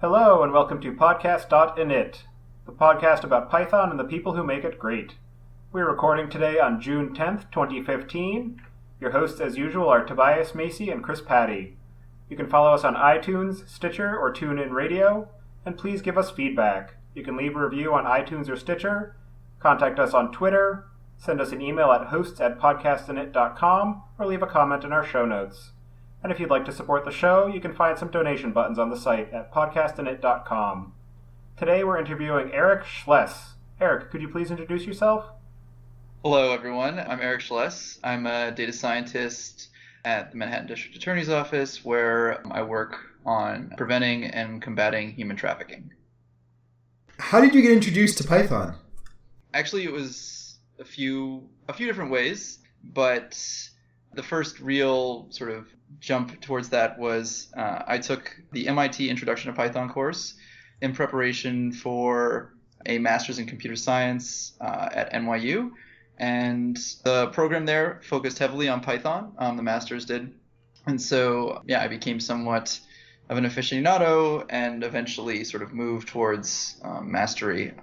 Hello and welcome to podcast.init, the podcast about Python and the people who make it great. We're recording today on June 10th, 2015. Your hosts as usual are Tobias, Macey, and Patti. You can follow us on iTunes, Stitcher, or TuneIn Radio, and please give us feedback. You can leave a review on iTunes or Stitcher, contact us on Twitter, send us an email at hosts@podcastinit.com, or leave a comment in our show notes. And if you'd like to support the show, you can find some donation buttons on the site at podcastinit.com. Today we're interviewing Eric Schles. Eric, could you please introduce yourself? Hello, everyone. I'm Eric Schles. I'm a data scientist at the Manhattan District Attorney's Office, where I work on preventing and combating human trafficking. How did you get introduced to Python? Actually, it was a few different ways, but the first real sort of jump towards that was I took the MIT Introduction to Python course in preparation for a master's in computer science at NYU. And the program there focused heavily on Python, the master's did. And so, I became somewhat of an aficionado and eventually sort of moved towards mastery.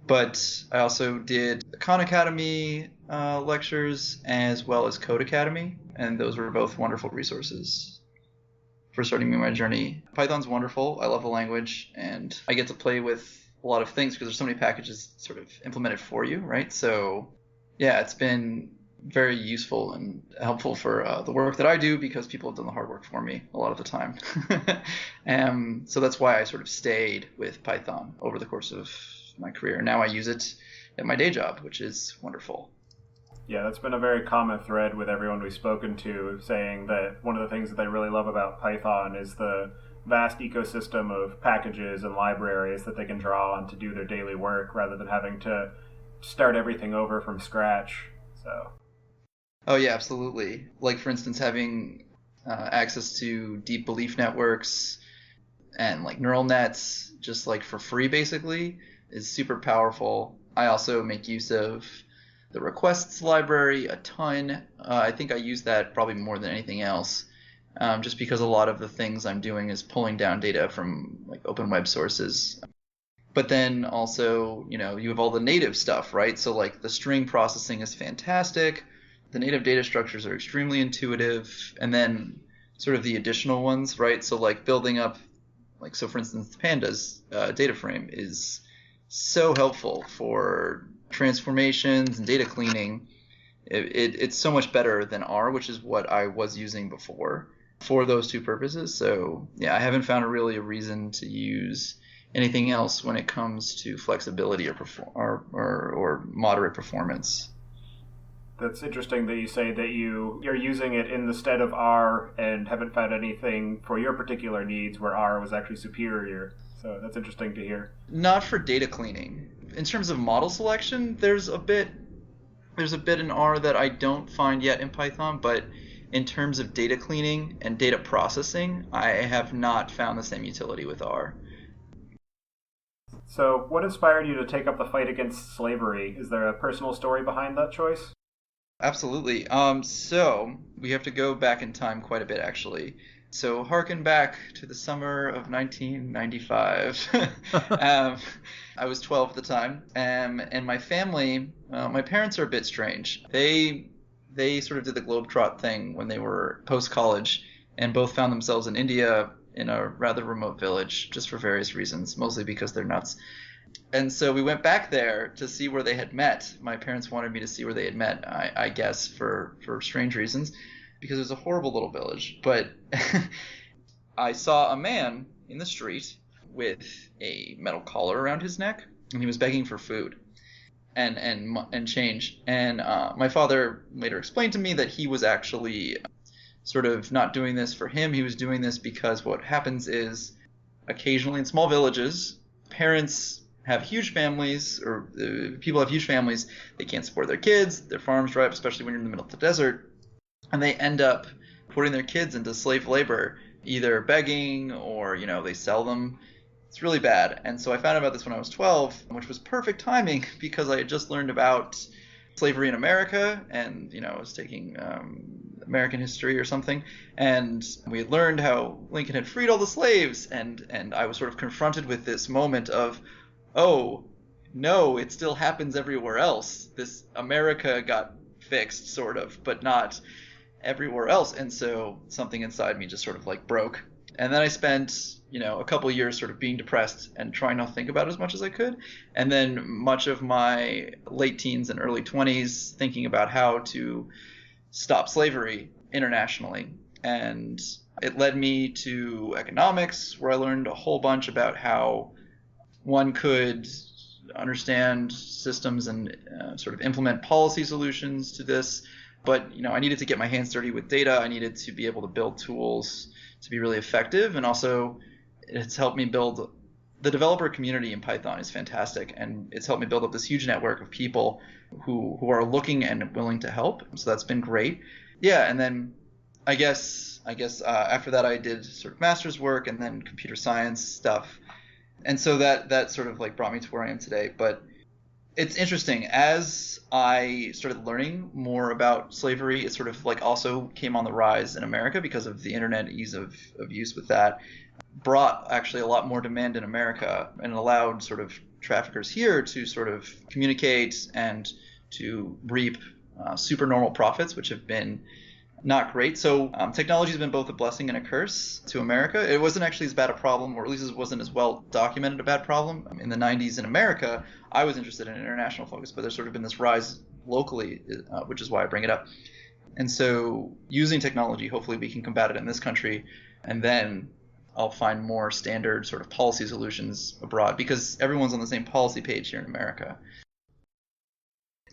But I also did Khan Academy lectures as well as Code Academy, and those were both wonderful resources for starting me on my journey. Python's wonderful. I love the language, and I get to play with a lot of things because there's so many packages sort of implemented for you, right? So, it's been very useful and helpful for the work that I do because people have done the hard work for me a lot of the time. So that's why I sort of stayed with Python over the course of my career. Now I use it at my day job, which is wonderful. Yeah, that's been a very common thread with everyone we've spoken to, saying that one of the things that they really love about Python is the vast ecosystem of packages and libraries that they can draw on to do their daily work rather than having to start everything over from scratch. Oh yeah, absolutely. Like, for instance, having access to deep belief networks and like neural nets just like for free basically is super powerful. I also make use of the requests library a ton. I think I use that probably more than anything else, just because a lot of the things I'm doing is pulling down data from like open web sources. But then also, you have all the native stuff, right? So like the string processing is fantastic. The native data structures are extremely intuitive. And then sort of the additional ones, right? So like building up, like, so for instance, Pandas data frame is so helpful for transformations and data cleaning. It's so much better than R, which is what I was using before for those two purposes. So I haven't found really a reason to use anything else when it comes to flexibility or moderate performance. That's interesting that you say that you're using it in the stead of R and haven't found anything for your particular needs where R was actually superior. So that's interesting to hear. Not for data cleaning. In terms of model selection, there's a bit in R that I don't find yet in Python, but in terms of data cleaning and data processing, I have not found the same utility with R. So what inspired you to take up the fight against slavery? Is there a personal story behind that choice? Absolutely. So we have to go back in time quite a bit, actually. So harken back to the summer of 1995. I was 12 at the time, and my family, my parents are a bit strange. They sort of did the globetrot thing when they were post-college, and both found themselves in India in a rather remote village, just for various reasons, mostly because they're nuts. And so we went back there to see where they had met. My parents wanted me to see where they had met, I guess, for strange reasons, because it was a horrible little village. But I saw a man in the street with a metal collar around his neck, and he was begging for food and change. And my father later explained to me that he was actually sort of not doing this for him. He was doing this because what happens is occasionally in small villages, parents have huge families, or people have huge families. They can't support their kids. Their farms dry up, especially when you're in the middle of the desert. And they end up putting their kids into slave labor, either begging or, they sell them. It's really bad. And so I found out about this when I was 12, which was perfect timing because I had just learned about slavery in America, and I was taking American history or something, and we had learned how Lincoln had freed all the slaves, and I was sort of confronted with this moment of, oh, no, it still happens everywhere else. This America got fixed, sort of, but not everywhere else. And so something inside me just sort of like broke. And then I spent, a couple of years sort of being depressed and trying not to think about it as much as I could. And then much of my late teens and early 20s thinking about how to stop slavery internationally. And it led me to economics, where I learned a whole bunch about how one could understand systems and sort of implement policy solutions to this. But, I needed to get my hands dirty with data. I needed to be able to build tools to be really effective. And also it's helped me build the developer community in Python is fantastic. And it's helped me build up this huge network of people who are looking and willing to help. So that's been great. Yeah. And then I guess after that I did sort of master's work and then computer science stuff. And so that sort of like brought me to where I am today. But it's interesting. As I started learning more about slavery, it sort of like also came on the rise in America because of the internet, ease of use with that, brought actually a lot more demand in America and allowed sort of traffickers here to sort of communicate and to reap supernormal profits, which have been not great. So technology has been both a blessing and a curse to America. It wasn't actually as bad a problem, or at least it wasn't as well documented a bad problem. In the 90s in America, I was interested in international focus, but there's sort of been this rise locally, which is why I bring it up. And so using technology, hopefully we can combat it in this country, and then I'll find more standard sort of policy solutions abroad, because everyone's on the same policy page here in America.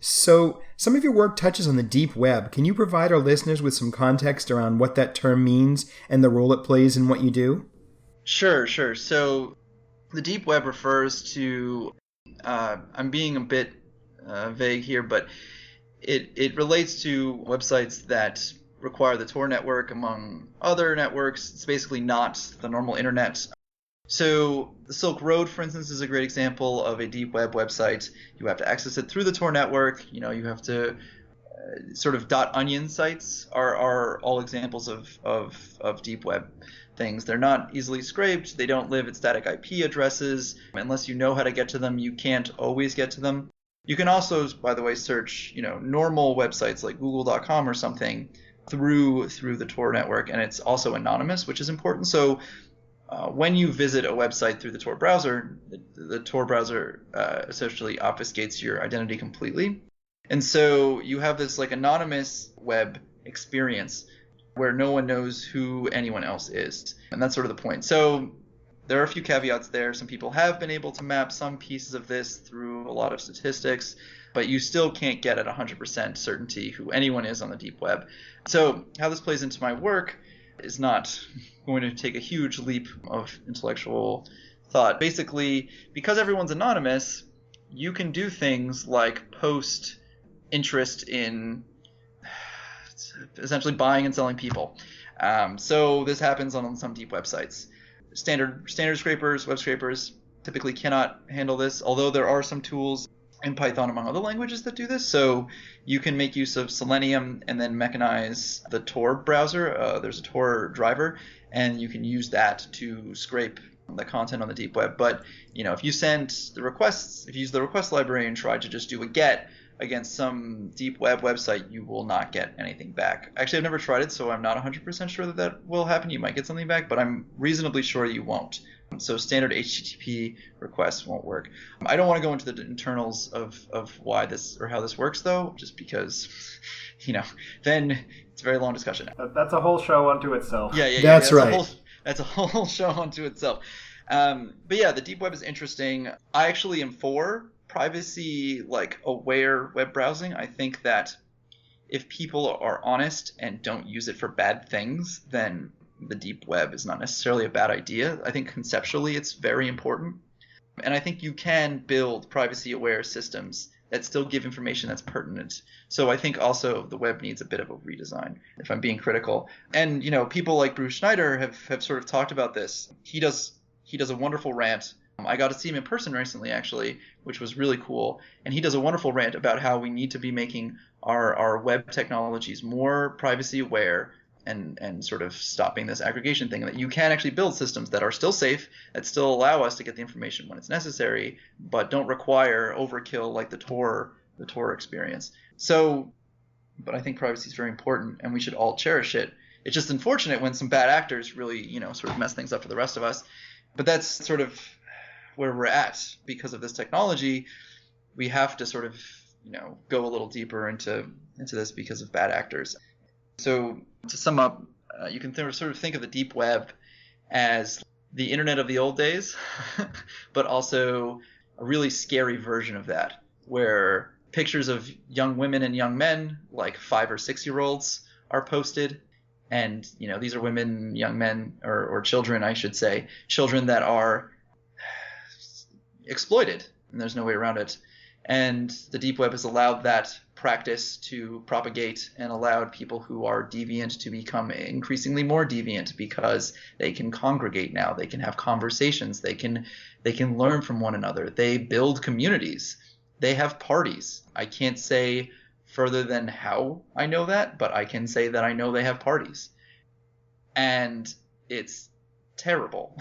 So some of your work touches on the deep web. Can you provide our listeners with some context around what that term means and the role it plays in what you do? Sure. So the deep web refers to, I'm being a bit vague here, but it relates to websites that require the Tor network among other networks. It's basically not the normal internet. So the Silk Road, for instance, is a great example of a deep web website. You have to access it through the Tor network. You have to sort of .onion sites are all examples of deep web things. They're not easily scraped. They don't live at static IP addresses. Unless you know how to get to them, you can't always get to them. You can also, by the way, search normal websites like google.com or something through the Tor network, and it's also anonymous, which is important. So when you visit a website through the Tor browser, the Tor browser essentially obfuscates your identity completely. And so you have this like anonymous web experience where no one knows who anyone else is. And that's sort of the point. So there are a few caveats there. Some people have been able to map some pieces of this through a lot of statistics, but you still can't get at 100% certainty who anyone is on the deep web. So how this plays into my work is not going to take a huge leap of intellectual thought. Basically, because everyone's anonymous, you can do things like post interest in essentially buying and selling people. So this happens on some deep websites. Standard scrapers, web scrapers, typically cannot handle this, although there are some tools in Python among other languages that do this. So you can make use of Selenium and then mechanize the Tor browser. There's a Tor driver, and you can use that to scrape the content on the deep web. But if you use the request library and try to just do a get against some deep web website, you will not get anything back. Actually, I've never tried it, so I'm not 100% sure that will happen. You might get something back, but I'm reasonably sure you won't. So standard HTTP requests won't work. I don't want to go into the internals of why this or how this works, though, just because, then it's a very long discussion. That's a whole show unto itself. Yeah. That's right. That's a whole show unto itself. But yeah, the deep web is interesting. I actually am for privacy, aware web browsing. I think that if people are honest and don't use it for bad things, then the deep web is not necessarily a bad idea. I think conceptually it's very important. And I think you can build privacy aware systems that still give information that's pertinent. So I think also the web needs a bit of a redesign, if I'm being critical. And people like Schneier have sort of talked about this. He does a wonderful rant I got to see him in person recently, actually, which was really cool. And he does a wonderful rant about how we need to be making our web technologies more privacy aware and sort of stopping this aggregation thing. That you can actually build systems that are still safe, that still allow us to get the information when it's necessary, but don't require overkill like the Tor experience. So, but I think privacy is very important, and we should all cherish it. It's just unfortunate when some bad actors really, sort of mess things up for the rest of us. But that's sort of where we're at because of this technology. We have to sort of, go a little deeper into this because of bad actors. So to sum up, you can sort of think of the deep web as the internet of the old days, but also a really scary version of that, where pictures of young women and young men, like 5 or 6 year olds, are posted. And, these are women, young men, or children, I should say, children that are exploited, and there's no way around it. And the deep web has allowed that practice to propagate and allowed people who are deviant to become increasingly more deviant because they can congregate now. They can have conversations. They can learn from one another. They build communities. They have parties. I can't say further than how I know that, but I can say that I know they have parties. And it's terrible.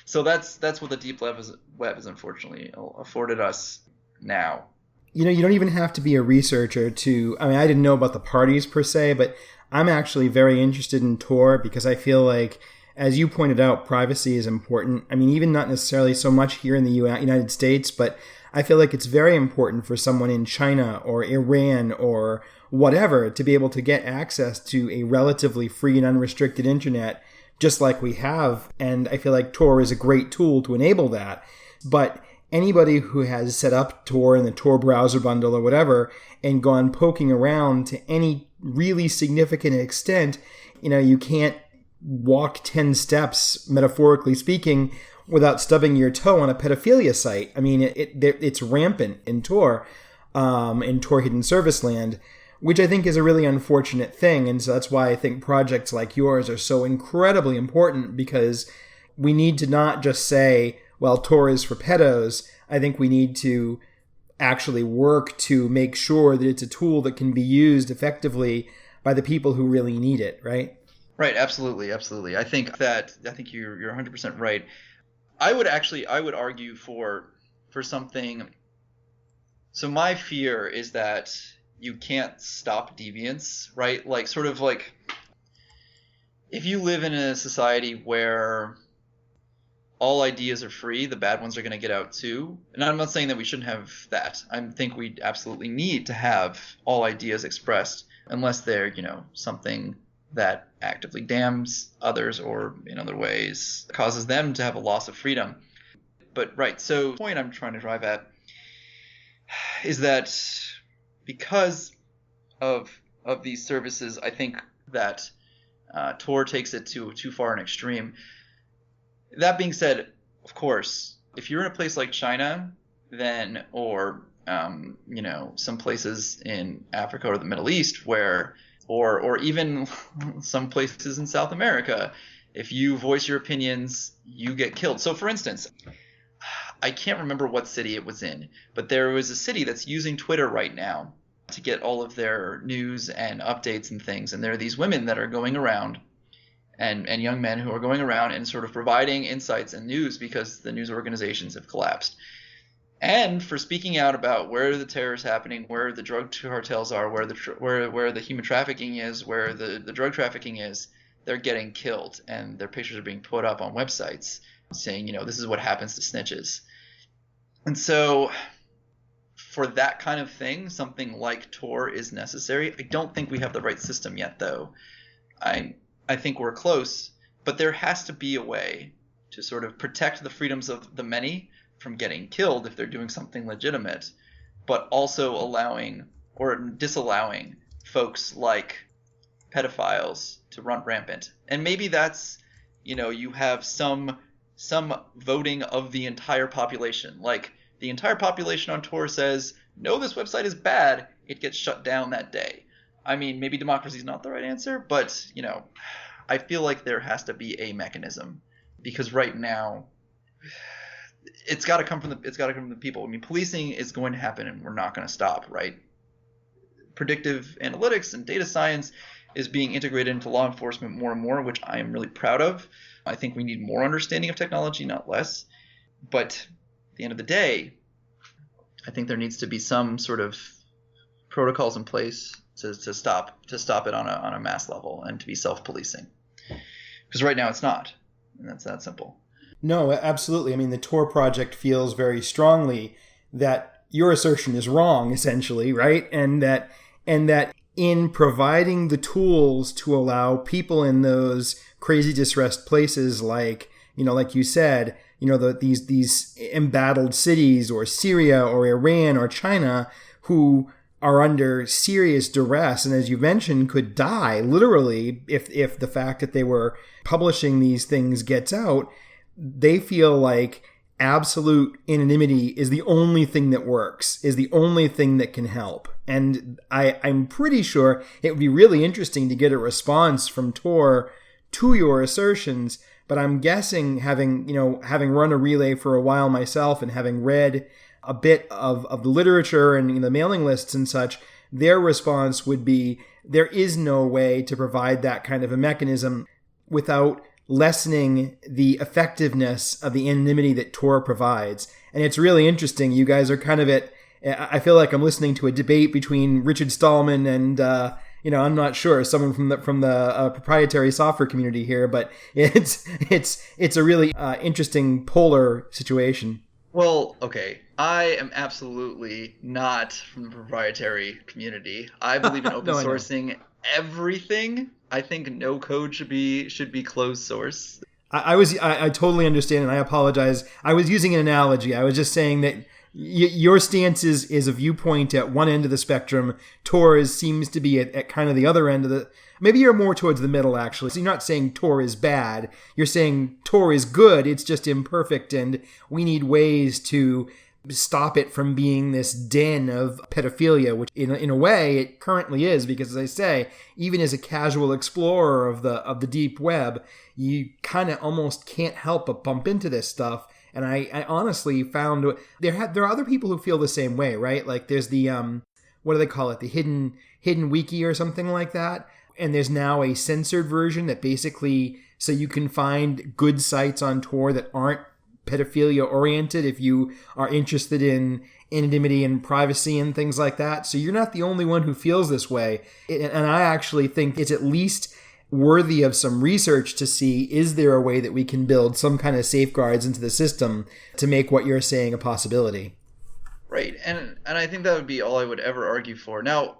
So that's what the deep web is unfortunately afforded us now. You don't even have to be a researcher to, I didn't know about the parties per se, but I'm actually very interested in Tor because I feel like, as you pointed out, privacy is important. Even not necessarily so much here in the United States, but I feel like it's very important for someone in China or Iran or whatever to be able to get access to a relatively free and unrestricted internet, just like we have. And I feel like Tor is a great tool to enable that. But anybody who has set up Tor in the Tor browser bundle or whatever and gone poking around to any really significant extent, you can't walk 10 steps, metaphorically speaking, without stubbing your toe on a pedophilia site. It's rampant in Tor Hidden Service Land, which I think is a really unfortunate thing. And so that's why I think projects like yours are so incredibly important, because we need to not just say, well, Tor is for pedos. I think we need to actually work to make sure that it's a tool that can be used effectively by the people who really need it, right? Right, absolutely. I think you're 100% right. I would argue for something. So my fear is that you can't stop deviance, right? Like, sort of like, if you live in a society where all ideas are free, the bad ones are going to get out too. And I'm not saying that we shouldn't have that. I think we absolutely need to have all ideas expressed, unless they're, something that actively damns others or in other ways causes them to have a loss of freedom. But right, so the point I'm trying to drive at is that because of these services, I think that Tor takes it to too far an extreme. That being said, of course, if you're in a place like China, then or some places in Africa or the Middle East where or even some places in South America, if you voice your opinions, you get killed. So for instance, I can't remember what city it was in, but there was a city that's using Twitter right now to get all of their news and updates and things. And there are these women that are going around and young men who are going around and sort of providing insights and news because the news organizations have collapsed. And for speaking out about where the terror is happening, where the drug cartels are, where the human trafficking is, where the drug trafficking is, they're getting killed, and their pictures are being put up on websites saying, this is what happens to snitches. And so for that kind of thing, something like Tor is necessary. I don't think we have the right system yet, though. I think we're close, but there has to be a way to sort of protect the freedoms of the many from getting killed if they're doing something legitimate, but also allowing or disallowing folks like pedophiles to run rampant. And maybe that's, you have some voting of the entire population. Like, the entire population on Tor says, no, this website is bad, it gets shut down that day. Maybe democracy is not the right answer, but, I feel like there has to be a mechanism, because right now it's got to come from the people. I mean, policing is going to happen, and we're not going to stop, right? Predictive analytics and data science is being integrated into law enforcement more and more, which I am really proud of. I think we need more understanding of technology, not less. But at the end of the day, I think there needs to be some sort of protocols in place to stop it on a mass level and to be self-policing. Because right now it's not, and that's that simple. No, absolutely. I mean, the Tor project feels very strongly that your assertion is wrong, essentially, right? And that in providing the tools to allow people in those crazy distressed places, like you said, these embattled cities, or Syria or Iran or China, who are under serious duress and, as you mentioned, could die literally if the fact that they were publishing these things gets out. They feel like absolute anonymity is the only thing that works, is the only thing that can help. And I'm pretty sure it would be really interesting to get a response from Tor to your assertions. But I'm guessing, having run a relay for a while myself and having read a bit of the literature and the mailing lists and such, their response would be there is no way to provide that kind of a mechanism without lessening the effectiveness of the anonymity that Tor provides. And it's really interesting. You guys are kind of I feel like I'm listening to a debate between Richard Stallman and, I'm not sure, someone from the proprietary software community here, but it's a really interesting polar situation. Well, okay. I am absolutely not from the proprietary community. I believe in open sourcing everything. I think no code should be closed source. I totally understand, and I apologize. I was using an analogy. I was just saying that your stance is a viewpoint at one end of the spectrum. Tor seems to be at kind of the other end of the. Maybe you're more towards the middle, actually. So you're not saying Tor is bad. You're saying Tor is good. It's just imperfect, and we need ways to stop it from being this den of pedophilia, which in a way it currently is, because, as I say, even as a casual explorer of the deep web, you kind of almost can't help but bump into this stuff. And I honestly found there are other people who feel the same way, right? Like there's the what do they call it? The hidden wiki or something like that. And there's now a censored version that basically, so you can find good sites on Tor that aren't pedophilia oriented if you are interested in anonymity and privacy and things like that. So you're not the only one who feels this way. And I actually think it's at least worthy of some research to see, is there a way that we can build some kind of safeguards into the system to make what you're saying a possibility? Right. And I think that would be all I would ever argue for. Now,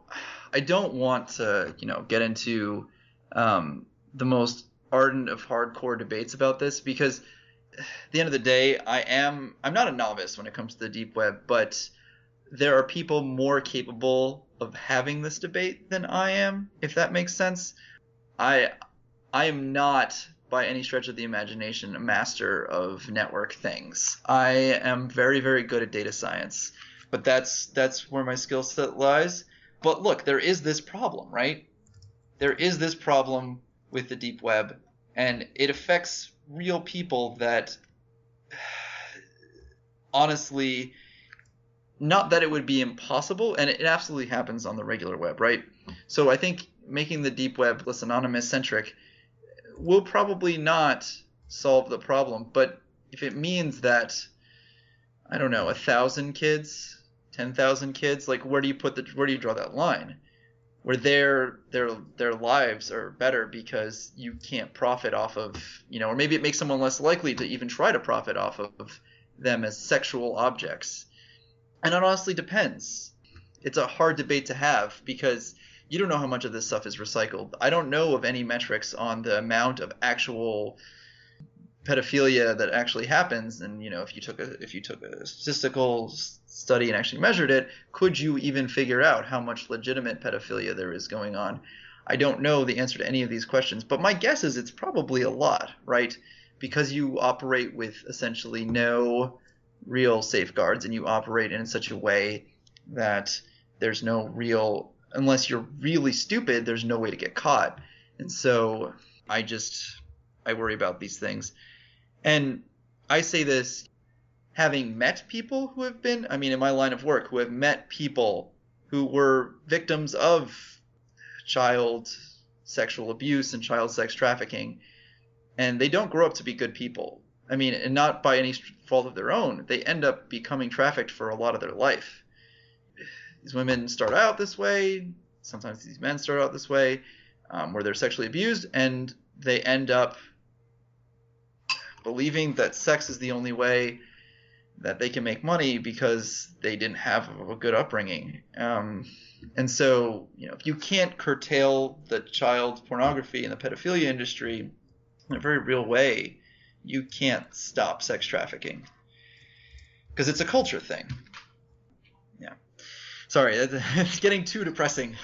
I don't want to, get into the most ardent of hardcore debates about this, because at the end of the day, I'm not a novice when it comes to the deep web, but there are people more capable of having this debate than I am, if that makes sense. I am not, by any stretch of the imagination, a master of network things. I am very, very good at data science, but that's where my skill set lies. But look, there is this problem, right? There is this problem with the deep web, and it affects real people that, honestly, not that it would be impossible, and it absolutely happens on the regular web, right? So I think making the deep web less anonymous centric will probably not solve the problem, but if it means that, I don't know, 1,000 kids, 10,000 kids, like where do you draw that line? Where their lives are better because you can't profit off of, or maybe it makes someone less likely to even try to profit off of them as sexual objects. And it honestly depends. It's a hard debate to have because you don't know how much of this stuff is recycled. I don't know of any metrics on the amount of actual pedophilia that actually happens. And if you took a statistical study and actually measured it, could you even figure out how much legitimate pedophilia there is going on? I don't know the answer to any of these questions, but my guess is it's probably a lot, right? Because you operate with essentially no real safeguards, and you operate in such a way that there's no real, unless you're really stupid, there's no way to get caught. And so I worry about these things. And I say this having met people who have been, in my line of work, who have met people who were victims of child sexual abuse and child sex trafficking, and they don't grow up to be good people. And not by any fault of their own. They end up becoming trafficked for a lot of their life. These women start out this way. Sometimes these men start out this way, where they're sexually abused, and they end up believing that sex is the only way that they can make money because they didn't have a good upbringing. And so, if you can't curtail the child pornography and the pedophilia industry in a very real way, you can't stop sex trafficking because it's a culture thing. Yeah. Sorry, it's getting too depressing.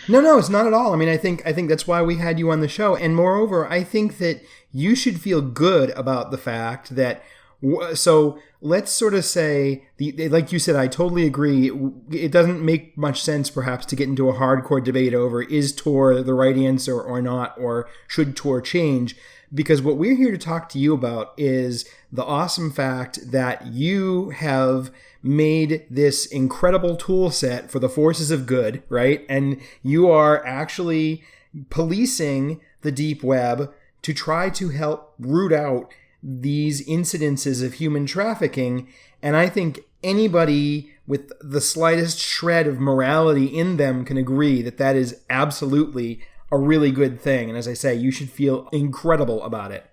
No, it's not at all. I think that's why we had you on the show. And moreover, I think that you should feel good about the fact that, so let's sort of say, like you said, I totally agree. It doesn't make much sense perhaps to get into a hardcore debate over is Tor the right answer or not, or should Tor change? Because what we're here to talk to you about is the awesome fact that you have made this incredible tool set for the forces of good, right? And you are actually policing the deep web to try to help root out these incidences of human trafficking. And I think anybody with the slightest shred of morality in them can agree that that is absolutely a really good thing. And as I say, you should feel incredible about it.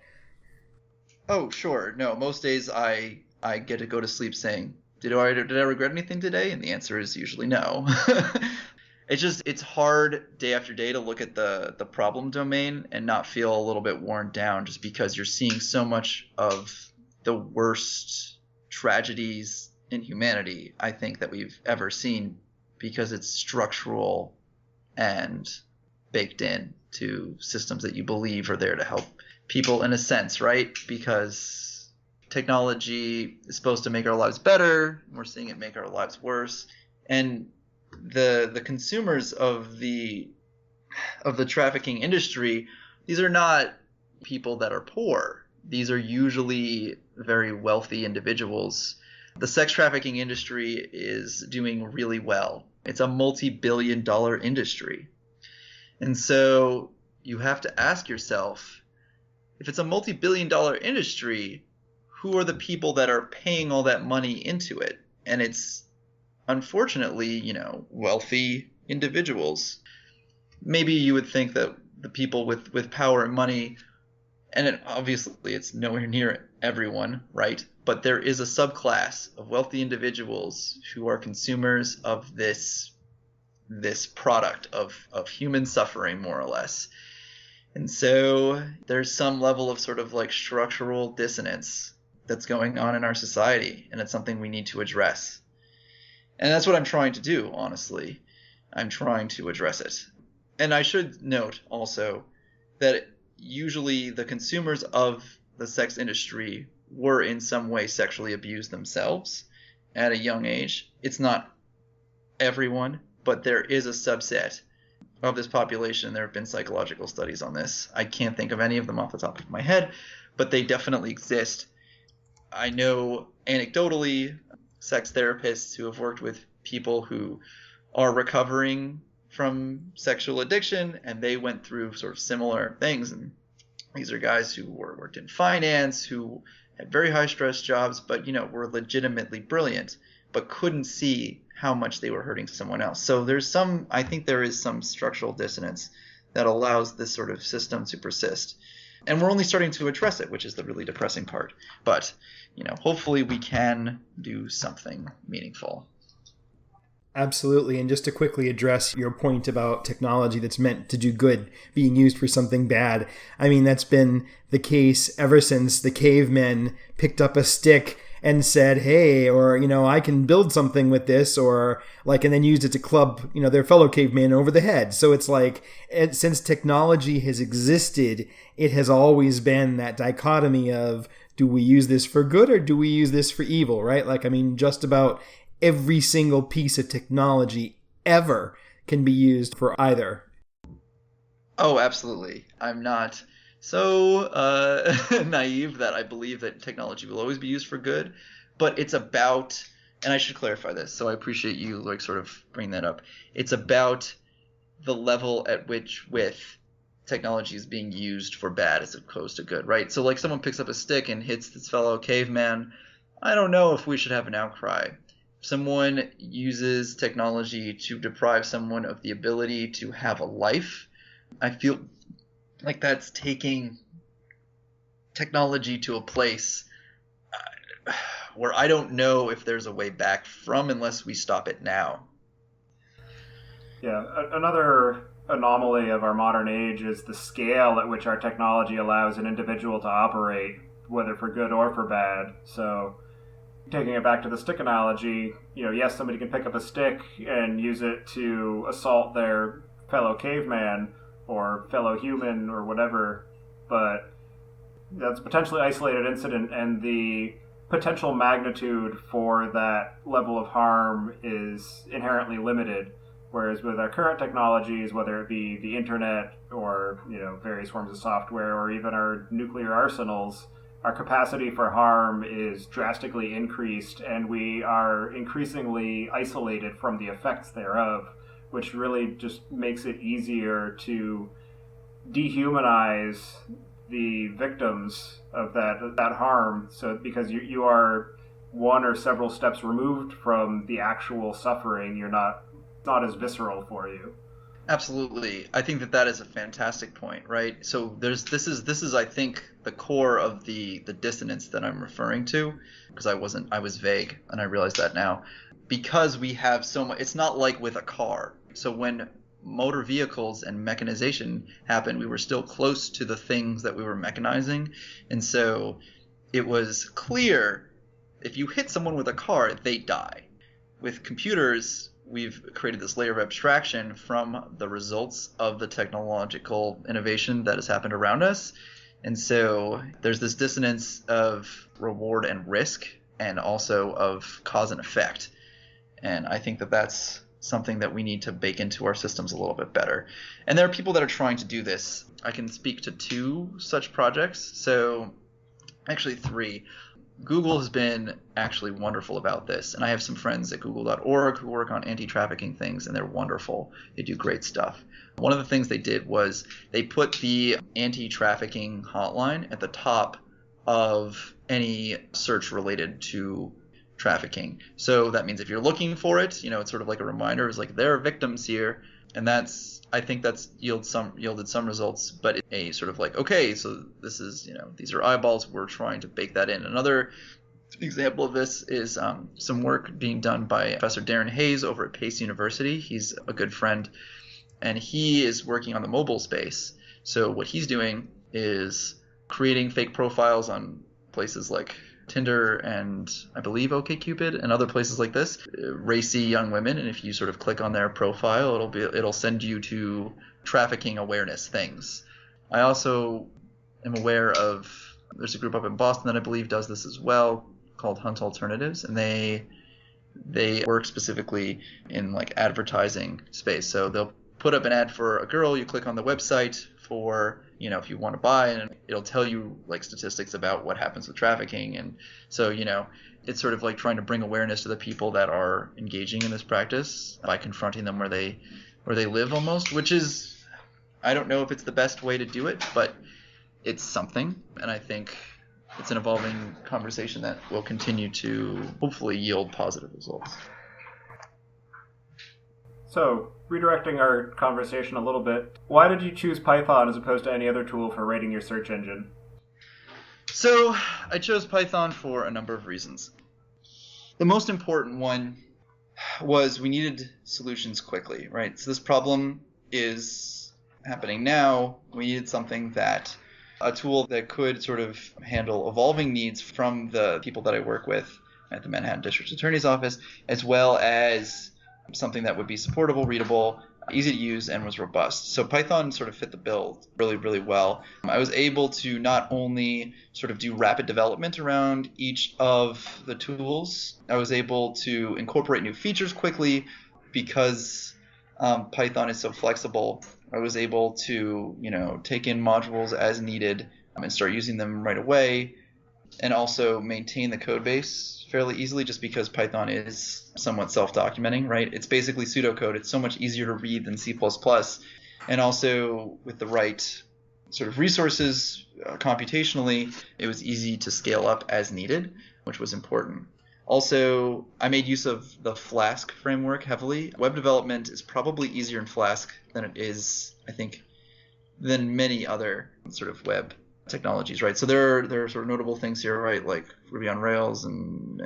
Oh, sure. No, most days I get to go to sleep saying, did I regret anything today? And the answer is usually no. It's hard day after day to look at the problem domain and not feel a little bit worn down just because you're seeing so much of the worst tragedies in humanity, I think, that we've ever seen, because it's structural and baked in to systems that you believe are there to help people in a sense, right? Because technology is supposed to make our lives better. We're seeing it make our lives worse. And the consumers of the trafficking industry, these are not people that are poor. These are usually very wealthy individuals. The sex trafficking industry is doing really well. It's a multi-billion-dollar industry. And so you have to ask yourself, if it's a multi-billion-dollar industry, who are the people that are paying all that money into it? And it's unfortunately, wealthy individuals. Maybe you would think that the people with power and money, and obviously it's nowhere near everyone, right? But there is a subclass of wealthy individuals who are consumers of this product of human suffering, more or less. And so there's some level of sort of like structural dissonance that's going on in our society, and it's something we need to address. And that's what I'm trying to do, honestly. I'm trying to address it. And I should note also that usually the consumers of the sex industry were in some way sexually abused themselves at a young age. It's not everyone, but there is a subset of this population. There have been psychological studies on this. I can't think of any of them off the top of my head, but they definitely exist. I know anecdotally sex therapists who have worked with people who are recovering from sexual addiction, and they went through sort of similar things. And these are guys who worked in finance, who had very high stress jobs, but were legitimately brilliant, but couldn't see how much they were hurting someone else. So I think there is some structural dissonance that allows this sort of system to persist. And we're only starting to address it, which is the really depressing part. But, hopefully we can do something meaningful. Absolutely. And just to quickly address your point about technology that's meant to do good being used for something bad. That's been the case ever since the cavemen picked up a stick and said, hey, or, I can build something with this, or and then used it to club, their fellow cavemen over the head. So it's since technology has existed, it has always been that dichotomy of, do we use this for good or do we use this for evil, right? Just about every single piece of technology ever can be used for either. Oh, absolutely. I'm not so naive that I believe that technology will always be used for good. but it's about, and I should clarify this, so I appreciate you like sort of bringing that up. It's about the level at which with technology is being used for bad as opposed to good, right? So like someone picks up a stick and hits this fellow caveman, I don't know if we should have an outcry. If someone uses technology to deprive someone of the ability to have a life, I feel like that's taking technology to a place where I don't know if there's a way back from unless we stop it now. Yeah, another anomaly of our modern age is the scale at which our technology allows an individual to operate, whether for good or for bad. So, taking it back to the stick analogy, yes, somebody can pick up a stick and use it to assault their fellow caveman or fellow human or whatever, but that's a potentially isolated incident, and the potential magnitude for that level of harm is inherently limited. Whereas with our current technologies, whether it be the internet or various forms of software or even our nuclear arsenals, our capacity for harm is drastically increased, and we are increasingly isolated from the effects thereof, which really just makes it easier to dehumanize the victims of that harm. So because you are one or several steps removed from the actual suffering, you're not as visceral for you. Absolutely. I think that is a fantastic point, right? So this is I think the core of the dissonance that I'm referring to, because I was vague, and I realize that now. Because we have so much, it's not like with a car. So when motor vehicles and mechanization happened, we were still close to the things that we were mechanizing, and so it was clear if you hit someone with a car, they die. With computers, we've created this layer of abstraction from the results of the technological innovation that has happened around us. And so there's this dissonance of reward and risk, and also of cause and effect. And I think that that's something that we need to bake into our systems a little bit better. And there are people that are trying to do this. I can speak to 2 such projects. So actually 3. Google has been actually wonderful about this, and I have some friends at google.org who work on anti-trafficking things, and they're wonderful. They do great stuff. One of the things they did was they put the anti-trafficking hotline at the top of any search related to trafficking. So that means if you're looking for it, it's sort of like a reminder. It's like there are victims here, and I think that's yielded some results, but it's a sort of like, okay, so this is, these are eyeballs, we're trying to bake that in. Another example of this is some work being done by Professor Darren Hayes over at Pace University. He's a good friend, and he is working on the mobile space. So what he's doing is creating fake profiles on places like Tinder and I believe OkCupid and other places like this, racy young women, and if you sort of click on their profile, it'll send you to trafficking awareness things. I also am aware of, there's a group up in Boston that I believe does this as well, called Hunt Alternatives, and they work specifically in like advertising space. So they'll put up an ad for a girl, you click on the website for, if you want to buy, and it'll tell you like statistics about what happens with trafficking. And so, it's sort of like trying to bring awareness to the people that are engaging in this practice by confronting them where they live almost, which is, I don't know if it's the best way to do it, but it's something. And I think it's an evolving conversation that will continue to hopefully yield positive results. So, redirecting our conversation a little bit, why did you choose Python as opposed to any other tool for rating your search engine? So, I chose Python for a number of reasons. The most important one was we needed solutions quickly, right? So this problem is happening now. We needed a tool that could sort of handle evolving needs from the people that I work with at the Manhattan District Attorney's Office, as well as something that would be supportable, readable, easy to use, and was robust. So Python sort of fit the bill really, really well. I was able to not only sort of do rapid development around each of the tools, I was able to incorporate new features quickly because Python is so flexible. I was able to, take in modules as needed and start using them right away. and also maintain the code base fairly easily, just because Python is somewhat self-documenting, right? It's basically pseudocode. It's so much easier to read than C++. And also with the right sort of resources computationally, it was easy to scale up as needed, which was important. Also, I made use of the Flask framework heavily. Web development is probably easier in Flask than it is, I think, than many other sort of web technologies, right? So there are sort of notable things here, right? Like Ruby on Rails and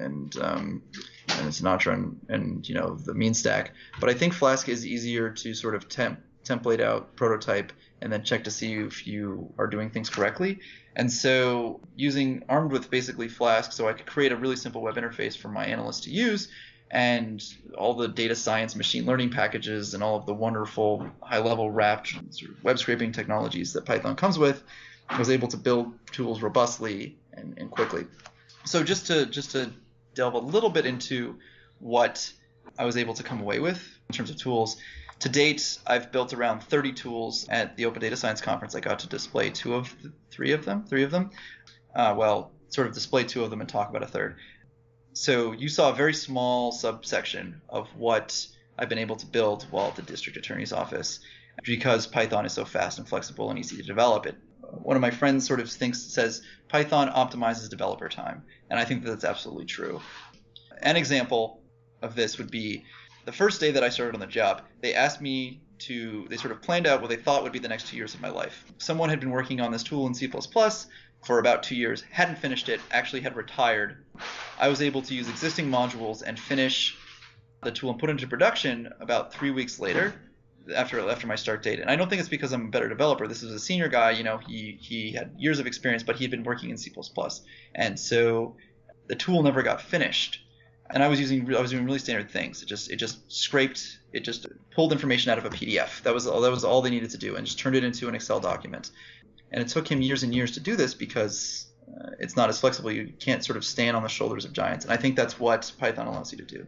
Sinatra and the mean stack. But I think Flask is easier to sort of template out, prototype, and then check to see if you are doing things correctly. And so armed with basically Flask, so I could create a really simple web interface for my analysts to use, and all the data science machine learning packages and all of the wonderful high-level wrapped sort of web scraping technologies that Python comes with, I was able to build tools robustly and quickly. So just to delve a little bit into what I was able to come away with in terms of tools. To date, I've built around 30 tools. At the Open Data Science Conference, I got to display three of them. Sort of display two of them and talk about a third. So you saw a very small subsection of what I've been able to build while at the district attorney's office, because Python is so fast and flexible and easy to develop. One of my friends sort of says Python optimizes developer time, and I think that's absolutely true. An example of this would be the first day that I started on the job. They sort of planned out what they thought would be the next 2 years of my life. Someone had been working on this tool in C++ for about 2 years, hadn't finished it, actually had retired. I was able to use existing modules and finish the tool and put it into production about 3 weeks later after my start date. And I don't think it's because I'm a better developer. This is a senior guy, he had years of experience, but he had been working in C++. And so the tool never got finished. And I was doing really standard things. It just pulled information out of a PDF. That was all they needed to do, and just turned it into an Excel document. And it took him years and years to do this because it's not as flexible. You can't sort of stand on the shoulders of giants. And I think that's what Python allows you to do.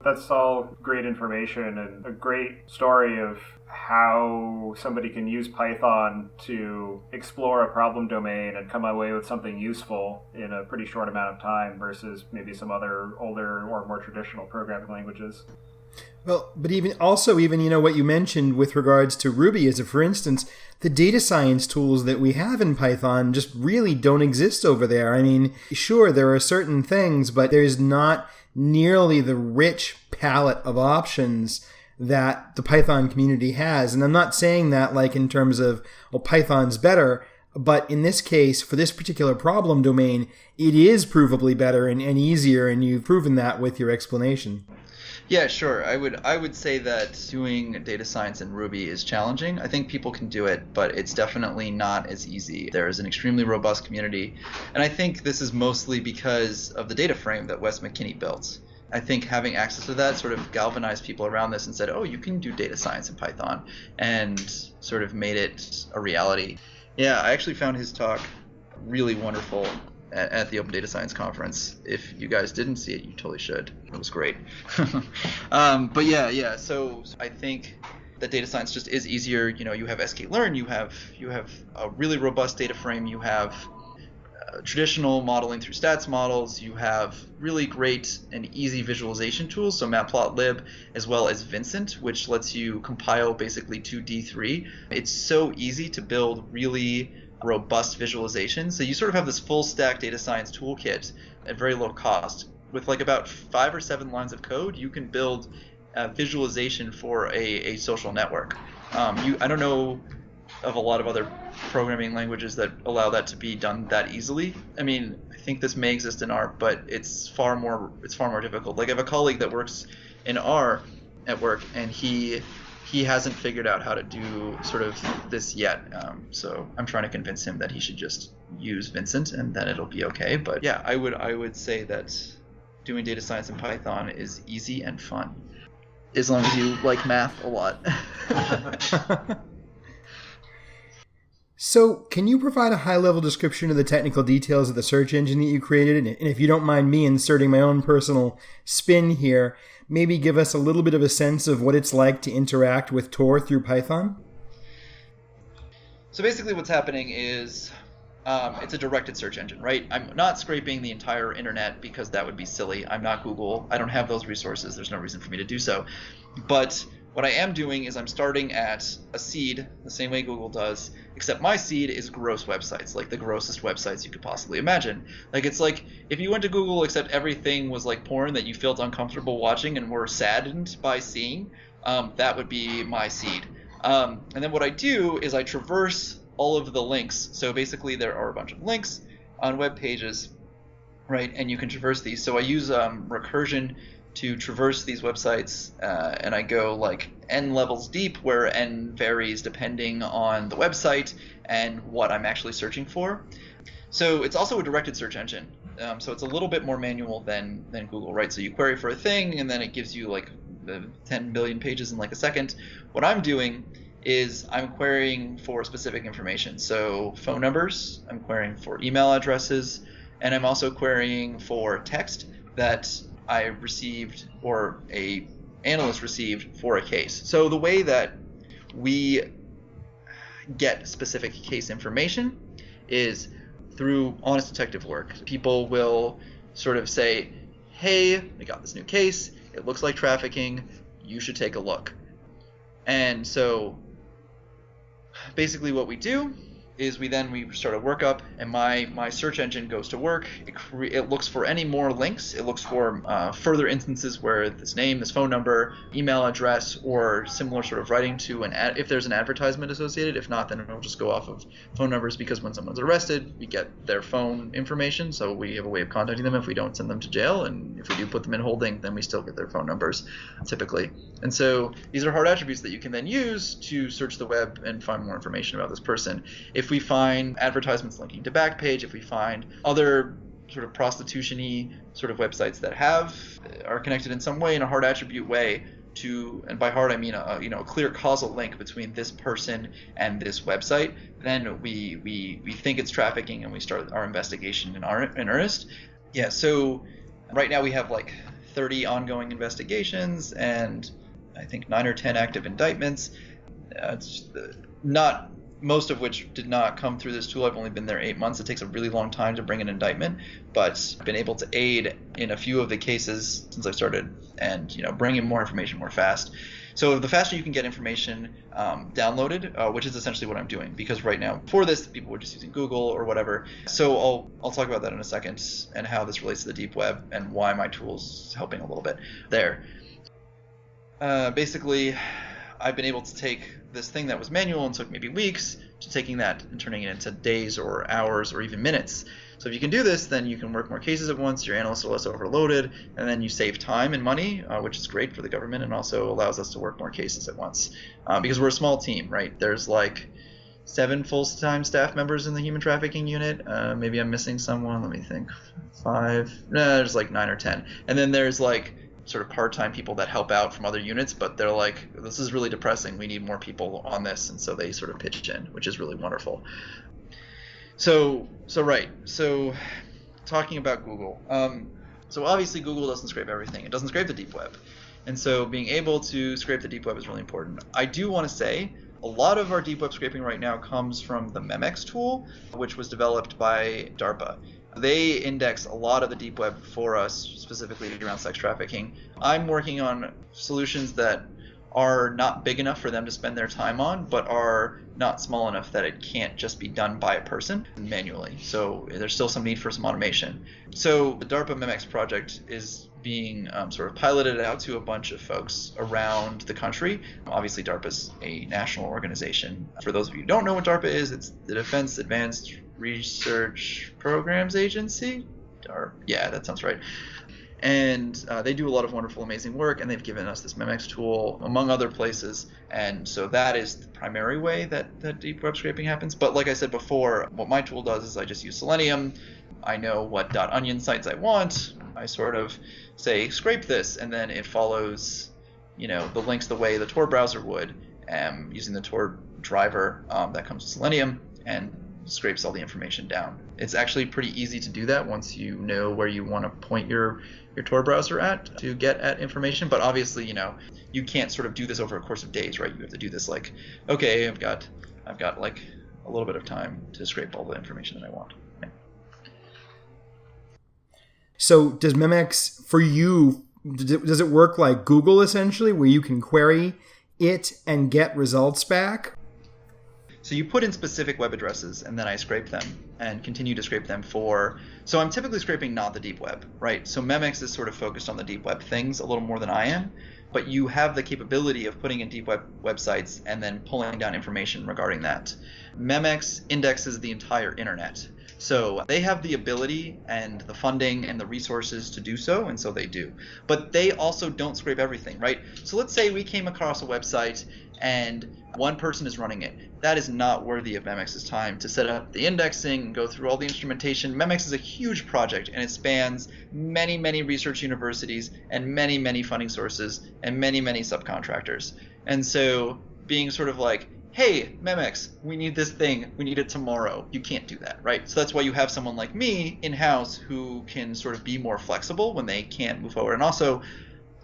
That's all great information and a great story of how somebody can use Python to explore a problem domain and come away with something useful in a pretty short amount of time versus maybe some other older or more traditional programming languages. Well, but even what you mentioned with regards to Ruby is, for instance, the data science tools that we have in Python just really don't exist over there. I mean, sure, there are certain things, but there's not nearly the rich palette of options that the Python community has. And I'm not saying that like in terms of, Python's better, but in this case, for this particular problem domain, it is provably better and easier, and you've proven that with your explanation. Yeah, sure. I would say that doing data science in Ruby is challenging. I think people can do it, but it's definitely not as easy. There is an extremely robust community, and I think this is mostly because of the data frame that Wes McKinney built. I think having access to that sort of galvanized people around this and said, oh, you can do data science in Python, and sort of made it a reality. Yeah, I actually found his talk really wonderful at the Open Data Science Conference. If you guys didn't see it, you totally should. It was great. But yeah. So I think that data science just is easier. You have sklearn, you have a really robust data frame, you have traditional modeling through stats models, you have really great and easy visualization tools, so Matplotlib, as well as Vincent, which lets you compile basically to D3. It's so easy to build really robust visualization. So you sort of have this full stack data science toolkit at very low cost. With like about 5 or 7 lines of code, you can build a visualization for a social network. I don't know of a lot of other programming languages that allow that to be done that easily. I mean, I think this may exist in R, but it's far more difficult. Like I have a colleague that works in R at work, and he hasn't figured out how to do sort of this yet. So I'm trying to convince him that he should just use Vincent, and then it'll be okay. But yeah, I would say that doing data science in Python is easy and fun, as long as you like math a lot. So can you provide a high-level description of the technical details of the search engine that you created? And if you don't mind me inserting my own personal spin here, maybe give us a little bit of a sense of what it's like to interact with Tor through Python? So basically what's happening is It's a directed search engine, right? I'm not scraping the entire internet because that would be silly. I'm not Google. I don't have those resources. There's no reason for me to do so. But what I am doing is I'm starting at a seed, the same way Google does, except my seed is gross websites, like the grossest websites you could possibly imagine. Like, it's like if you went to Google except everything was like porn that you felt uncomfortable watching and were saddened by seeing, that would be my seed. And then what I do is I traverse all of the links. So basically there are a bunch of links on web pages, right? And you can traverse these. So I use recursion to traverse these websites, and I go like n levels deep, where n varies depending on the website and what I'm actually searching for. So it's also a directed search engine. So it's a little bit more manual than Google, right? So you query for a thing, and then it gives you like 10 billion pages in like a second. What I'm doing is I'm querying for specific information. So phone numbers, I'm querying for email addresses, and I'm also querying for text that I received or a analyst received for a case. So the way that we get specific case information is through honest detective work. People will sort of say, hey, we got this new case, it looks like trafficking, you should take a look. And so basically what we do is we start a workup, and my search engine goes to work. It looks for any more links. It looks for further instances where this name, this phone number, email address, or similar sort of writing to an ad, if there's an advertisement associated. If not, then it'll just go off of phone numbers, because when someone's arrested, we get their phone information, so we have a way of contacting them if we don't send them to jail, and if we do put them in holding, then we still get their phone numbers, typically. And so these are hard attributes that you can then use to search the web and find more information about this person. If we find advertisements linking to Backpage, if we find other sort of prostitution-y sort of websites that are connected in some way, in a hard attribute way, and by hard I mean a clear causal link between this person and this website, then we think it's trafficking, and we start our investigation in earnest. Yeah, so right now we have like 30 ongoing investigations and I think 9 or 10 active indictments. Most of which did not come through this tool. I've only been there 8 months. It takes a really long time to bring an indictment, but I've been able to aid in a few of the cases since I started, and bring in more information more fast. So the faster you can get information downloaded, which is essentially what I'm doing, because right now, before this, people were just using Google or whatever. So I'll talk about that in a second, and how this relates to the deep web and why my tool's helping a little bit there. Basically, I've been able to take this thing that was manual and took maybe weeks to taking that and turning it into days or hours or even minutes. So if you can do this, then you can work more cases at once, your analysts are less overloaded, and then you save time and money, which is great for the government and also allows us to work more cases at once. Because we're a small team, right? There's like 7 full-time staff members in the human trafficking unit. Maybe I'm missing someone. Let me think. 5. No, there's like 9 or 10. And then there's like sort of part-time people that help out from other units, but they're like, this is really depressing, we need more people on this, and so they sort of pitched in, which is really wonderful. So talking about Google, so obviously Google doesn't scrape everything. It doesn't scrape the deep web, and so being able to scrape the deep web is really important. I do want to say a lot of our deep web scraping right now comes from the Memex tool, which was developed by DARPA. They index a lot of the deep web for us, specifically around sex trafficking. I'm working on solutions that are not big enough for them to spend their time on, but are not small enough that it can't just be done by a person manually. So there's still some need for some automation. So the DARPA Memex project is being sort of piloted out to a bunch of folks around the country. Obviously, DARPA is a national organization. For those of you who don't know what DARPA is, it's the Defense Advanced Research Programs Agency. Yeah, that sounds right. And they do a lot of wonderful, amazing work, and they've given us this Memex tool, among other places. And so that is the primary way that deep web scraping happens. But like I said before, what my tool does is I just use Selenium. I know what .onion sites I want. I sort of say, scrape this, and then it follows, the links the way the Tor browser would, using the Tor driver that comes with Selenium, and scrapes all the information down. It's actually pretty easy to do that once you know where you want to point your Tor browser at to get at information. But obviously, you can't sort of do this over a course of days, right? You have to do this like, okay, I've got like a little bit of time to scrape all the information that I want. Yeah. So does Memex, for you, does it work like Google essentially, where you can query it and get results back? So you put in specific web addresses, and then I scrape them and continue to scrape them for... So I'm typically scraping not the deep web, right? So Memex is sort of focused on the deep web things a little more than I am, but you have the capability of putting in deep web websites and then pulling down information regarding that. Memex indexes the entire internet. So they have the ability and the funding and the resources to do so, and so they do. But they also don't scrape everything, right? So let's say we came across a website and one person is running it. That is not worthy of Memex's time to set up the indexing and go through all the instrumentation. Memex is a huge project, and it spans many, many research universities and many, many funding sources and many, many subcontractors. And so being sort of like, hey, Memex, we need this thing. We need it tomorrow. You can't do that, right? So that's why you have someone like me in-house who can sort of be more flexible when they can't move forward. And also,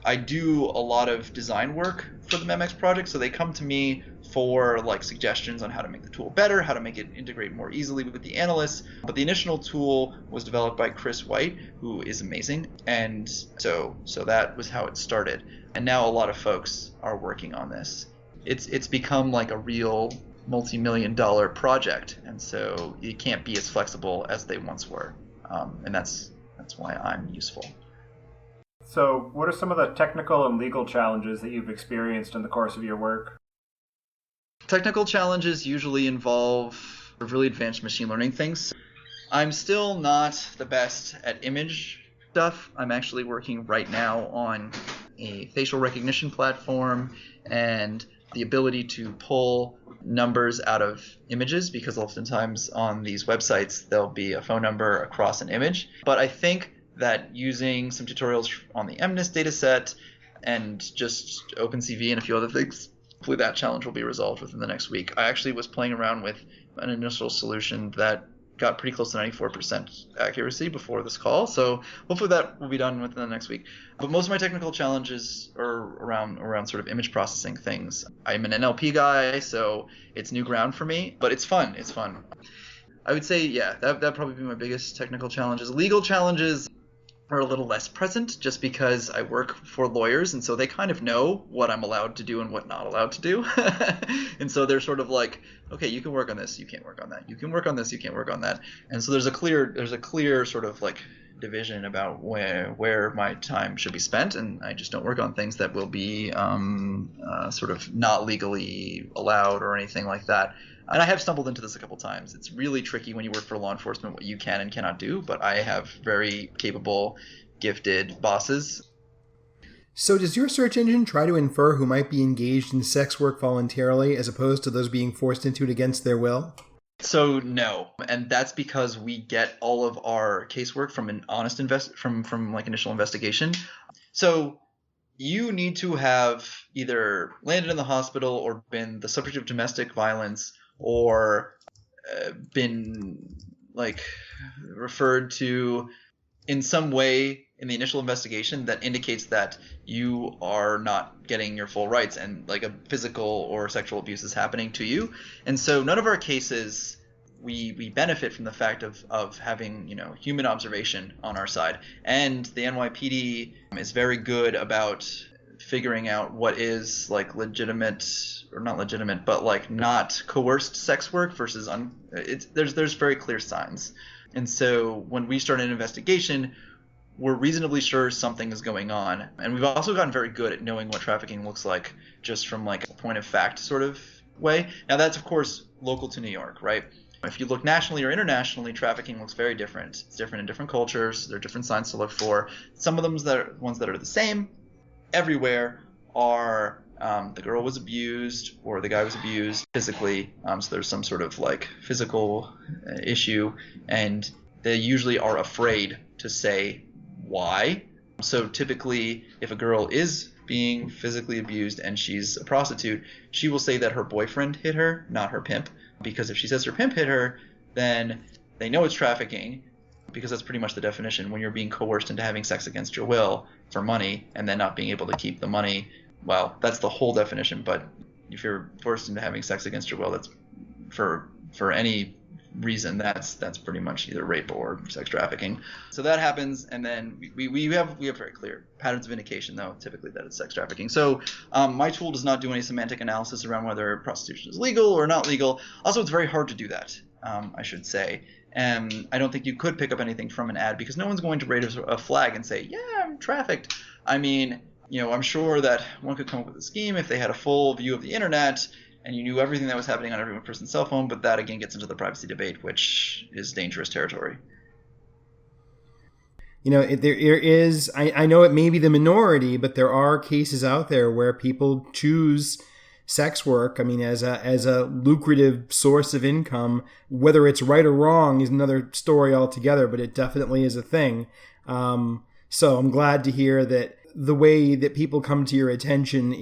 I do a lot of design work for the Memex project, so they come to me for like suggestions on how to make the tool better, how to make it integrate more easily with the analysts. But the initial tool was developed by Chris White, who is amazing. And so that was how it started. And now a lot of folks are working on this. It's become like a real multi-million-dollar project, and so it can't be as flexible as they once were, and that's why I'm useful. So what are some of the technical and legal challenges that you've experienced in the course of your work? Technical challenges usually involve really advanced machine learning things. I'm still not the best at image stuff. I'm actually working right now on a facial recognition platform and the ability to pull numbers out of images, because oftentimes on these websites there'll be a phone number across an image. But I think that using some tutorials on the MNIST dataset and just OpenCV and a few other things, hopefully that challenge will be resolved within the next week. I actually was playing around with an initial solution that got pretty close to 94% accuracy before this call, so hopefully that will be done within the next week. But most of my technical challenges are around sort of image processing things. I'm an NLP guy, so it's new ground for me, but it's fun. I would say, yeah, that'd probably be my biggest technical challenges. Legal challenges are a little less present, just because I work for lawyers, and so they kind of know what I'm allowed to do and what not allowed to do. And so they're sort of like, okay, you can work on this, you can't work on that. You can work on this, you can't work on that. And so there's a clear sort of like division about where my time should be spent, and I just don't work on things that will be sort of not legally allowed or anything like that. And I have stumbled into this a couple times. It's really tricky when you work for law enforcement what you can and cannot do, but I have very capable, gifted bosses. So does your search engine try to infer who might be engaged in sex work voluntarily as opposed to those being forced into it against their will? So no, and that's because we get all of our casework from an honest from like initial investigation. So you need to have either landed in the hospital or been the subject of domestic violence or been like referred to in some way in the initial investigation that indicates that you are not getting your full rights and like a physical or sexual abuse is happening to you. And so none of our cases we benefit from the fact of having, human observation on our side. And the NYPD is very good about figuring out what is like legitimate or not legitimate, but like not coerced sex work versus there's very clear signs. And so when we start an investigation, we're reasonably sure something is going on. And we've also gotten very good at knowing what trafficking looks like just from like a point of fact sort of way. Now that's of course local to New York, right? If you look nationally or internationally, trafficking looks very different. It's different in different cultures. There are different signs to look for. Some of them ones that are the same everywhere are the girl was abused or the guy was abused physically. So there's some sort of like physical issue, and they usually are afraid to say why. So typically, if a girl is being physically abused and she's a prostitute, she will say that her boyfriend hit her, not her pimp. Because if she says her pimp hit her, then they know it's trafficking, because that's pretty much the definition. When you're being coerced into having sex against your will for money and then not being able to keep the money, well, that's the whole definition. But if you're forced into having sex against your will, that's for for any reason, that's pretty much either rape or sex trafficking. So that happens, and then we have very clear patterns of indication, though, typically that it's sex trafficking. So my tool does not do any semantic analysis around whether prostitution is legal or not legal. Also, it's very hard to do that, I should say. And I don't think you could pick up anything from an ad because no one's going to raise a flag and say, yeah, I'm trafficked. I mean, I'm sure that one could come up with a scheme if they had a full view of the internet and you knew everything that was happening on every person's cell phone, but that again gets into the privacy debate, which is dangerous territory. There is, I know it may be the minority, but there are cases out there where people choose sex work, as a lucrative source of income. Whether it's right or wrong is another story altogether, but it definitely is a thing. So I'm glad to hear that the way that people come to your attention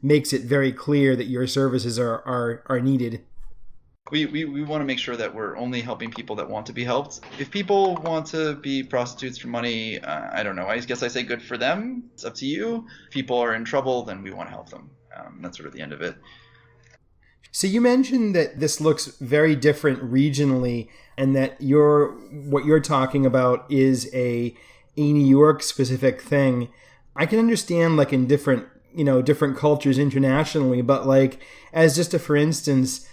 makes it very clear that your services are needed. We want to make sure that we're only helping people that want to be helped. If people want to be prostitutes for money, I don't know. I guess I say good for them. It's up to you. If people are in trouble, then we want to help them. That's sort of the end of it. So you mentioned that this looks very different regionally, and that what you're talking about is a New York specific thing. I can understand like in different cultures internationally, but like as just for instance,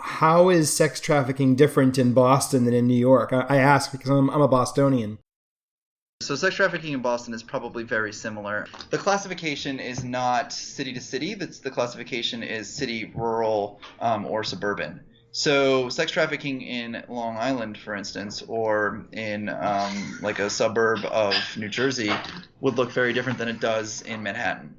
how is sex trafficking different in Boston than in New York? I ask because I'm a Bostonian. So sex trafficking in Boston is probably very similar. The classification is not city to city. The classification is city, rural, or suburban. So sex trafficking in Long Island, for instance, or in like a suburb of New Jersey would look very different than it does in Manhattan.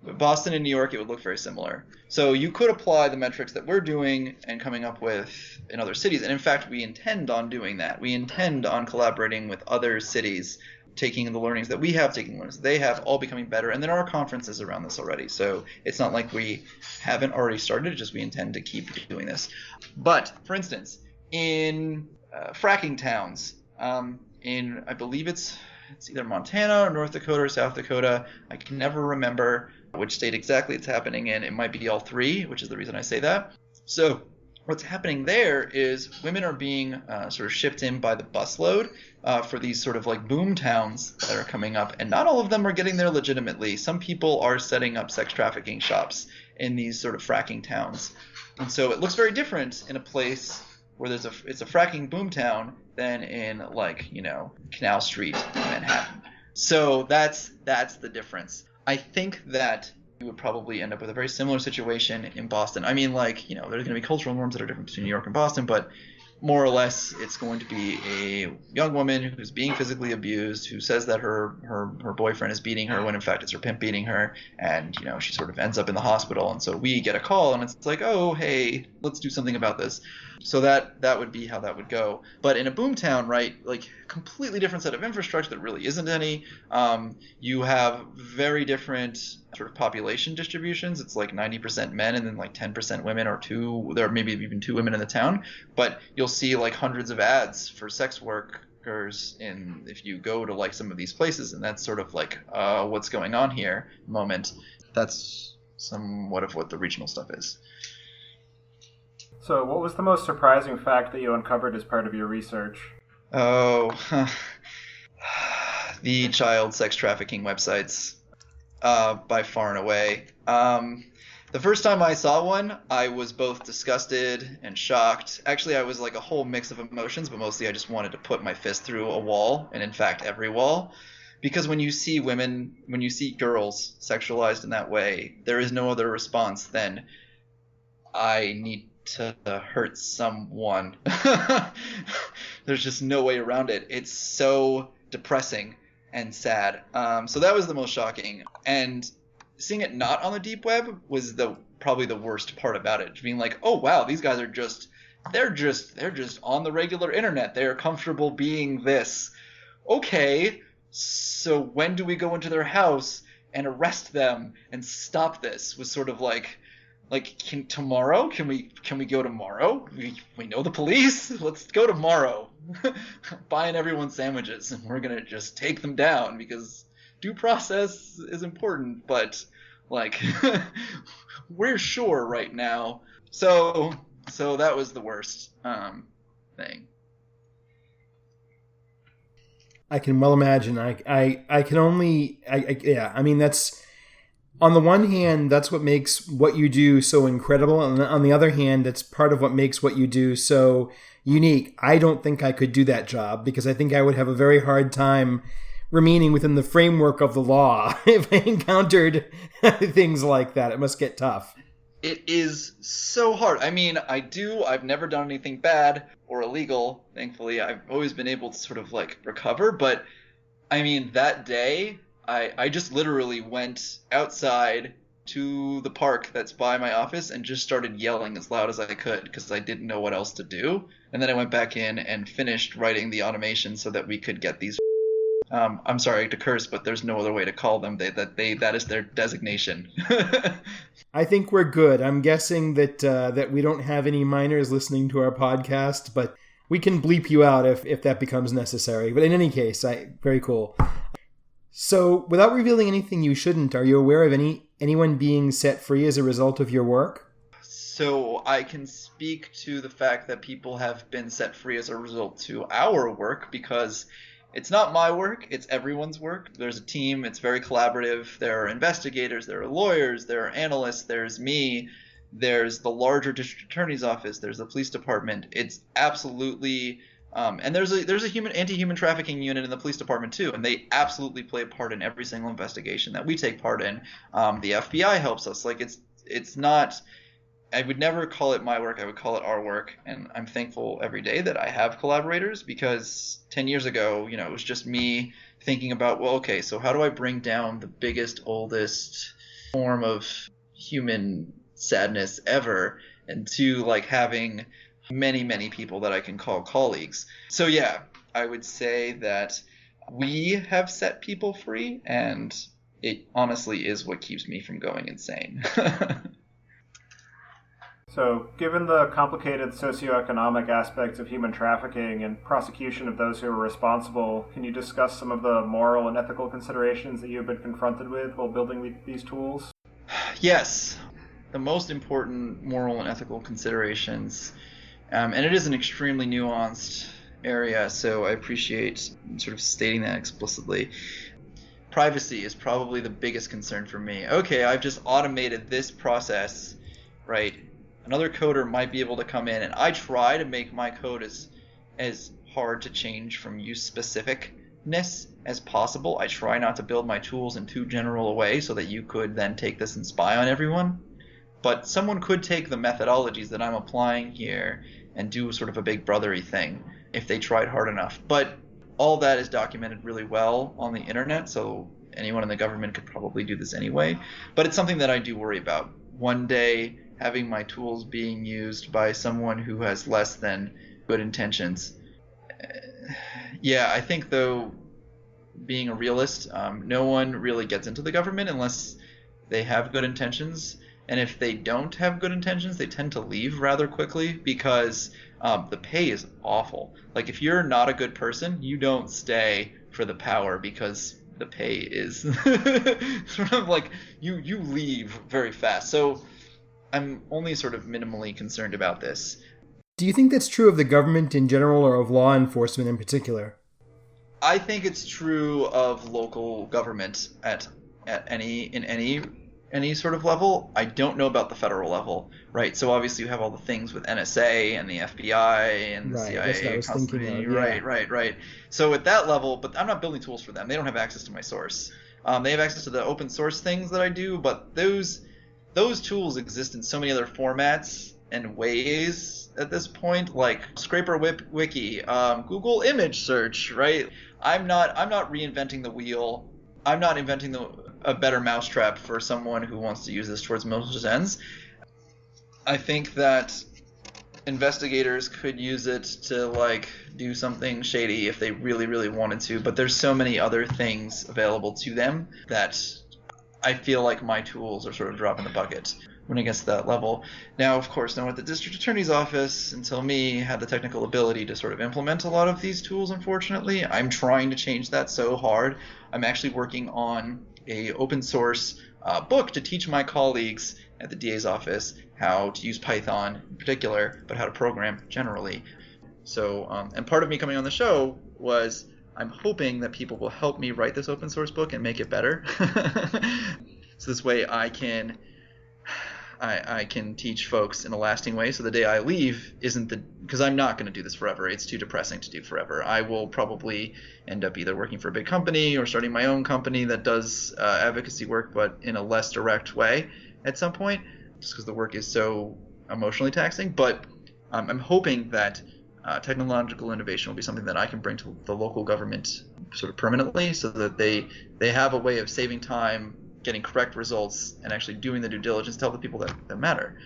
Boston and New York, it would look very similar. So you could apply the metrics that we're doing and coming up with in other cities. And in fact, we intend on doing that. We intend on collaborating with other cities, taking the learnings that we have, taking the learnings that they have, all becoming better. And there are conferences around this already. So it's not like we haven't already started, just we intend to keep doing this. But, for instance, in fracking towns, in, I believe it's either Montana or North Dakota or South Dakota, I can never remember which state exactly it's happening in. It might be all three, which is the reason I say that. So what's happening there is women are being sort of shipped in by the busload for these sort of like boom towns that are coming up, and not all of them are getting there legitimately. Some people are setting up sex trafficking shops in these sort of fracking towns, and so it looks very different in a place where it's a fracking boom town than in like Canal Street in Manhattan. So that's the difference. I think that you would probably end up with a very similar situation in Boston. I mean, like, there's going to be cultural norms that are different between New York and Boston, but more or less it's going to be a young woman who's being physically abused, who says that her boyfriend is beating her when in fact it's her pimp beating her, and she sort of ends up in the hospital. And so we get a call and it's like, oh, hey, let's do something about this. So that would be how that would go. But in a boomtown, right, like completely different set of infrastructure that really isn't any. You have very different sort of population distributions. It's like 90% men and then like 10% women, or there are maybe even two women in the town. But you'll see like hundreds of ads for sex workers if you go to like some of these places, and that's sort of like what's going on here moment. That's somewhat of what the regional stuff is. So what was the most surprising fact that you uncovered as part of your research? Oh, the child sex trafficking websites, by far and away. The first time I saw one, I was both disgusted and shocked. Actually, I was like a whole mix of emotions, but mostly I just wanted to put my fist through a wall, and in fact every wall. Because when you see girls sexualized in that way, there is no other response than, I need to hurt someone. There's just no way around it. It's so depressing and sad. So that was the most shocking. And seeing it not on the deep web was probably the worst part about it. Being like, oh wow, these guys are they're just on the regular internet. They're comfortable being this. Okay, so when do we go into their house and arrest them and stop this? Was sort of like tomorrow? Can we go tomorrow? We know the police. Let's go tomorrow. Buying everyone sandwiches, and we're gonna just take them down because due process is important. But like, we're sure right now. So So that was the worst thing. I can well imagine. I can only, yeah, I mean, that's, on the one hand, that's what makes what you do so incredible. And on the other hand, it's part of what makes what you do so unique. I don't think I could do that job because I think I would have a very hard time remaining within the framework of the law if I encountered things like that. It must get tough. It is so hard. I mean, I've never done anything bad or illegal. Thankfully, I've always been able to sort of like recover. But I mean, that day, I just literally went outside to the park that's by my office and just started yelling as loud as I could because I didn't know what else to do. And then I went back in and finished writing the automation so that we could get these. I'm sorry to curse, but there's no other way to call them. That is their designation. I think we're good. I'm guessing that we don't have any minors listening to our podcast, but we can bleep you out if that becomes necessary. But in any case, very cool. So, without revealing anything you shouldn't, are you aware of anyone being set free as a result of your work? So I can speak to the fact that people have been set free as a result to our work because it's not my work, it's everyone's work. There's a team, it's very collaborative. There are investigators, there are lawyers, there are analysts, there's me, there's the larger district attorney's office, there's the police department. It's absolutely and there's a anti-human trafficking unit in the police department too, and they absolutely play a part in every single investigation that we take part in. The FBI helps us. Like it's not. I would never call it my work. I would call it our work, and I'm thankful every day that I have collaborators because 10 years ago, it was just me thinking about, well, okay, so how do I bring down the biggest, oldest form of human sadness ever, and to like having many, many people that I can call colleagues. So yeah, I would say that we have set people free, and it honestly is what keeps me from going insane. So, given the complicated socioeconomic aspects of human trafficking and prosecution of those who are responsible, can you discuss some of the moral and ethical considerations that you've been confronted with while building these tools? Yes. The most important moral and ethical considerations, and it is an extremely nuanced area, so I appreciate sort of stating that explicitly. Privacy is probably the biggest concern for me. Okay, I've just automated this process, right? Another coder might be able to come in, and I try to make my code as hard to change from use specificness as possible. I try not to build my tools in too general a way so that you could then take this and spy on everyone. But someone could take the methodologies that I'm applying here and do sort of a big brothery thing if they tried hard enough. But all that is documented really well on the internet, so anyone in the government could probably do this anyway. But it's something that I do worry about. One day, having my tools being used by someone who has less than good intentions. Yeah, I think, though, being a realist, no one really gets into the government unless they have good intentions. And if they don't have good intentions, they tend to leave rather quickly because the pay is awful. Like, if you're not a good person, you don't stay for the power because the pay is sort of like you leave very fast. So I'm only sort of minimally concerned about this. Do you think that's true of the government in general or of law enforcement in particular? I think it's true of local government at any sort of level. I don't know about the federal level, right? So obviously you have all the things with NSA and the FBI and the CIA. Constantly, right. So at that level, but I'm not building tools for them. They don't have access to my source. They have access to the open source things that I do, but those tools exist in so many other formats and ways at this point, like Scraper Wiki, Google image search, right? I'm not reinventing the wheel. I'm not inventing a better mousetrap for someone who wants to use this towards malicious ends. I think that investigators could use it to like do something shady if they really, really wanted to, but there's so many other things available to them that I feel like my tools are sort of dropping the bucket. when it gets to that level. Now, of course, no one at the district attorney's office until me had the technical ability to sort of implement a lot of these tools, unfortunately. I'm trying to change that so hard. I'm actually working on a open source book to teach my colleagues at the DA's office how to use Python in particular, but how to program generally. So, and part of me coming on the show was I'm hoping that people will help me write this open source book and make it better. So this way I can teach folks in a lasting way, so the day I leave because I'm not going to do this forever. It's too depressing to do forever. I will probably end up either working for a big company or starting my own company that does advocacy work, but in a less direct way at some point, just because the work is so emotionally taxing. But I'm hoping that technological innovation will be something that I can bring to the local government sort of permanently, so that they have a way of saving time, getting correct results, and actually doing the due diligence to help the people that matter.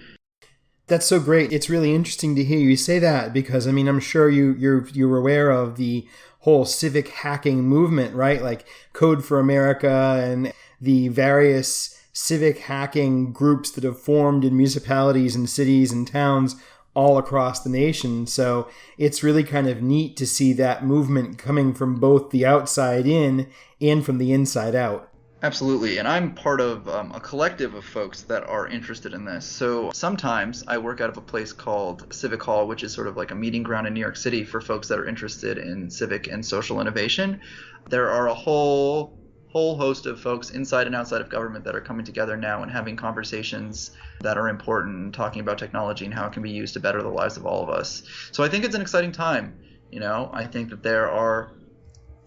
That's so great. It's really interesting to hear you say that, because I mean, I'm sure you're aware of the whole civic hacking movement, right? Like Code for America and the various civic hacking groups that have formed in municipalities and cities and towns all across the nation. So it's really kind of neat to see that movement coming from both the outside in and from the inside out. Absolutely, and I'm part of a collective of folks that are interested in this. So sometimes I work out of a place called Civic Hall, which is sort of like a meeting ground in New York City for folks that are interested in civic and social innovation. There are a whole host of folks inside and outside of government that are coming together now and having conversations that are important, talking about technology and how it can be used to better the lives of all of us. So I think it's an exciting time. I think that there are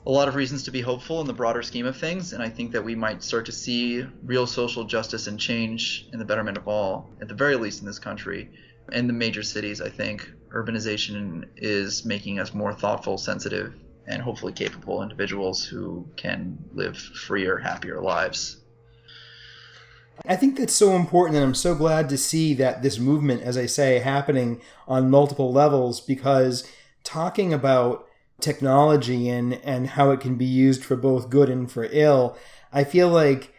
a lot of reasons to be hopeful in the broader scheme of things, and I think that we might start to see real social justice and change in the betterment of all, at the very least in this country. In the major cities, I think urbanization is making us more thoughtful, sensitive, and hopefully capable individuals who can live freer, happier lives. I think that's so important, and I'm so glad to see that this movement, as I say, happening on multiple levels, because talking about technology and how it can be used for both good and for ill, I feel like,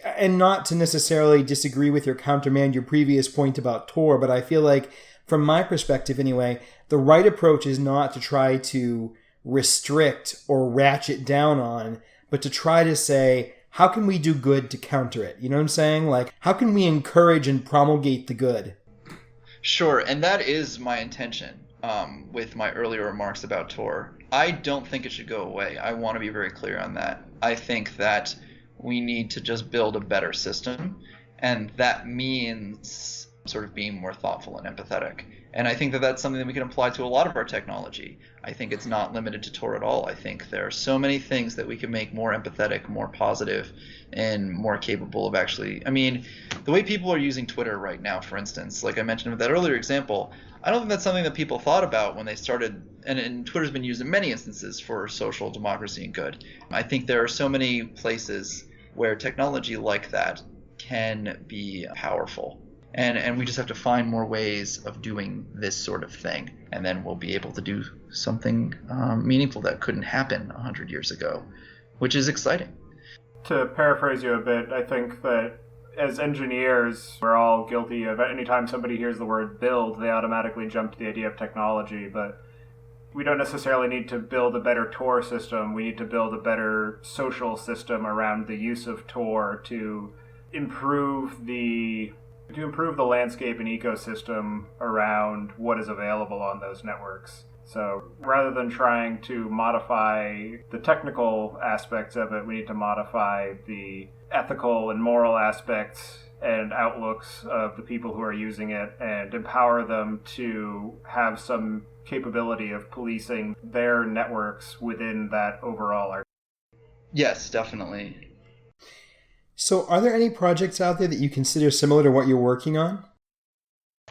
and not to necessarily disagree with your countermand, your previous point about Tor, but I feel like, from my perspective anyway, the right approach is not to try to restrict or ratchet down on, but to try to say, how can we do good to counter it? You know what I'm saying? Like, how can we encourage and promulgate the good? Sure, and that is my intention with my earlier remarks about Tor. I don't think it should go away. I want to be very clear on that. I think that we need to just build a better system, and that means sort of being more thoughtful and empathetic. And I think that that's something that we can apply to a lot of our technology. I think it's not limited to Tor at all. I think there are so many things that we can make more empathetic, more positive, and more capable of actually, I mean, the way people are using Twitter right now, for instance, like I mentioned with that earlier example, I don't think that's something that people thought about when they started, and Twitter's been used in many instances for social democracy and good. I think there are so many places where technology like that can be powerful. And we just have to find more ways of doing this sort of thing, and then we'll be able to do something meaningful that couldn't happen 100 years ago, which is exciting. To paraphrase you a bit, I think that as engineers, we're all guilty of anytime somebody hears the word build, they automatically jump to the idea of technology, but we don't necessarily need to build a better Tor system. We need to build a better social system around the use of Tor to improve the landscape and ecosystem around what is available on those networks. So rather than trying to modify the technical aspects of it, we need to modify the ethical and moral aspects and outlooks of the people who are using it and empower them to have some capability of policing their networks within that overall art. Yes, definitely. So are there any projects out there that you consider similar to what you're working on?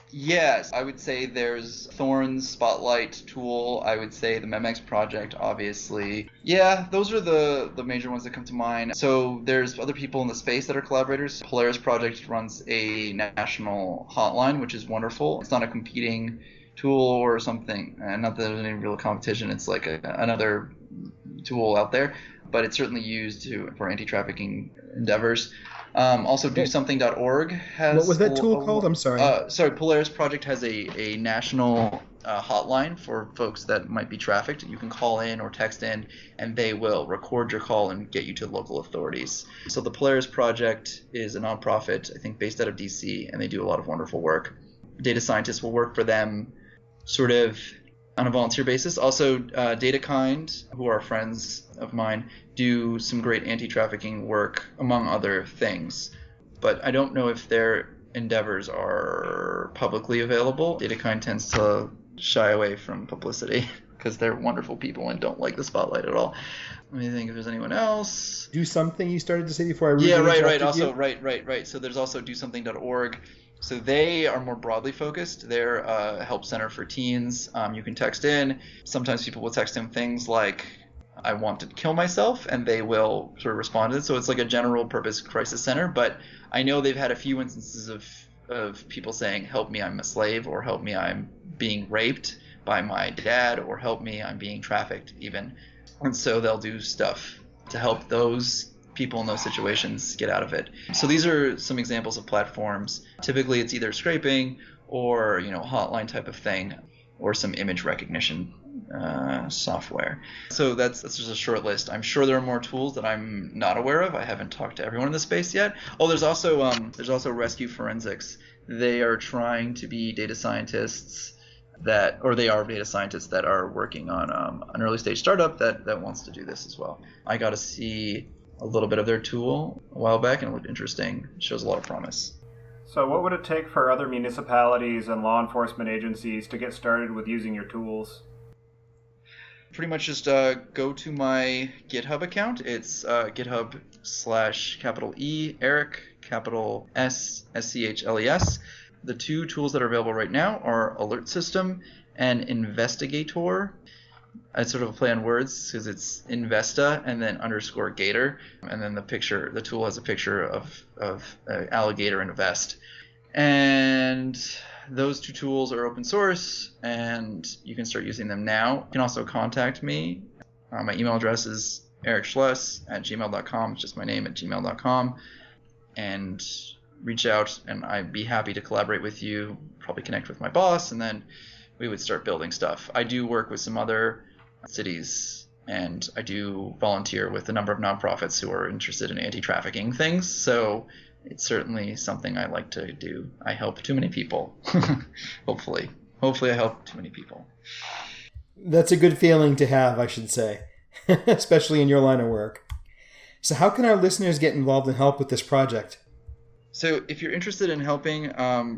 Yes, I would say there's Thorn's Spotlight tool. I would say the Memex project, obviously. Yeah, those are the major ones that come to mind. So there's other people in the space that are collaborators. Polaris Project runs a national hotline, which is wonderful. It's not a competing tool or something, and not that there's any real competition. It's like another tool out there. but it's certainly used for anti-trafficking endeavors. Also, DoSomething.org has... What was that tool called? I'm sorry. Polaris Project has a national hotline for folks that might be trafficked. You can call in or text in, and they will record your call and get you to local authorities. So the Polaris Project is a nonprofit, I think, based out of DC, and they do a lot of wonderful work. Data scientists will work for them sort of on a volunteer basis. Also, DataKind, who are friends of mine, do some great anti-trafficking work, among other things. But I don't know if their endeavors are publicly available. DataKind tends to shy away from publicity because they're wonderful people and don't like the spotlight at all. Let me think if there's anyone else. Do something you started to say before I rudely right. interrupted you? Also, right. So there's also DoSomething.org. So they are more broadly focused. They're a help center for teens. You can text in. Sometimes people will text in things like, I want to kill myself, and they will sort of respond to it. So it's like a general purpose crisis center. But I know they've had a few instances of people saying, help me, I'm a slave, or help me, I'm being raped by my dad, or help me, I'm being trafficked even. And so they'll do stuff to help those people in those situations get out of it. So these are some examples of platforms. Typically it's either scraping or, hotline type of thing, or some image recognition software. So that's just a short list. I'm sure there are more tools that I'm not aware of. I haven't talked to everyone in the space yet. Oh, there's also Rescue Forensics. They are trying to be data scientists that are working on an early stage startup that wants to do this as well. I got to see a little bit of their tool a while back, and it looked interesting. It shows a lot of promise. So what would it take for other municipalities and law enforcement agencies to get started with using your tools? Pretty much just go to my GitHub account. It's GitHub/E Eric SCHLES. The two tools that are available right now are Alert System and Investigator. It's sort of a play on words because it's Investa and then _Gator, and then the tool has a picture of an alligator in a vest. And those two tools are open source, and you can start using them now. You can also contact me. My email address is ericschles@gmail.com. It's just my name at gmail.com. And reach out, and I'd be happy to collaborate with you, probably connect with my boss, and then we would start building stuff. I do work with some other cities, and I do volunteer with a number of nonprofits who are interested in anti-trafficking things, so it's certainly something I like to do. I help too many people. Hopefully I help too many people. That's a good feeling to have, I should say, especially in your line of work. So how can our listeners get involved and help with this project? So if you're interested in helping,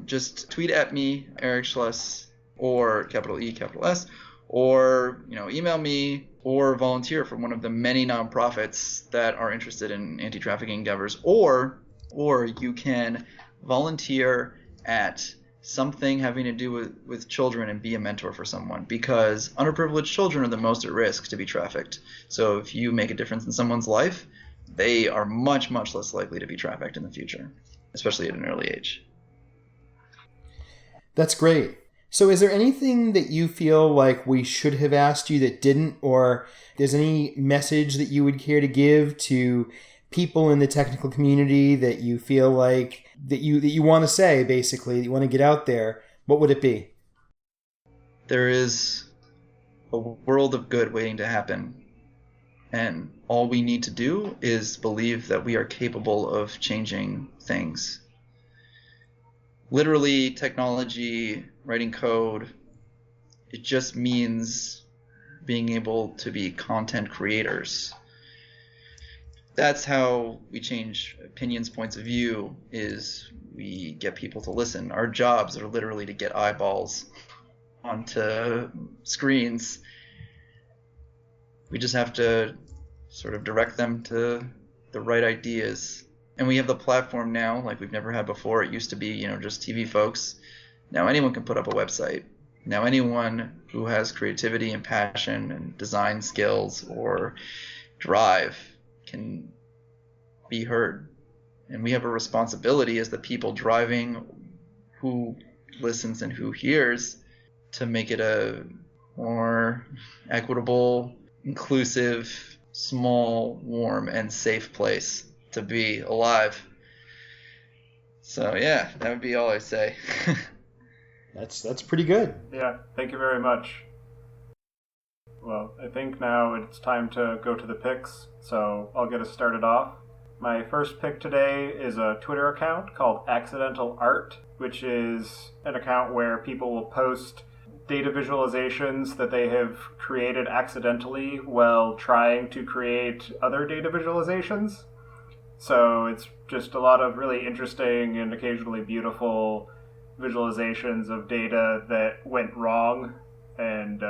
just tweet at me, Eric Schles, or capital E, capital S, or email me, or volunteer for one of the many nonprofits that are interested in anti-trafficking endeavors, or you can volunteer at something having to do with children and be a mentor for someone, because underprivileged children are the most at risk to be trafficked. So if you make a difference in someone's life, they are much, much less likely to be trafficked in the future, especially at an early age. That's great. So is there anything that you feel like we should have asked you that didn't, or there's any message that you would care to give to people in the technical community that you feel like that you want to say, basically, that you want to get out there? What would it be? There is a world of good waiting to happen, and all we need to do is believe that we are capable of changing things. Literally, technology, writing code, it just means being able to be content creators. That's how we change opinions, points of view, is we get people to listen. Our jobs are literally to get eyeballs onto screens. We just have to sort of direct them to the right ideas. And we have the platform now like we've never had before. It used to be, just TV folks. Now anyone can put up a website. Now anyone who has creativity and passion and design skills or drive can be heard. And we have a responsibility as the people driving who listens and who hears to make it a more equitable, inclusive small, warm, and safe place to be alive. So yeah, that would be all I say. That's pretty good. Yeah, thank you very much. Well, I think now it's time to go to the picks, so I'll get us started off. My first pick today is a Twitter account called Accidental Art, which is an account where people will post data visualizations that they have created accidentally while trying to create other data visualizations. So it's just a lot of really interesting and occasionally beautiful visualizations of data that went wrong, and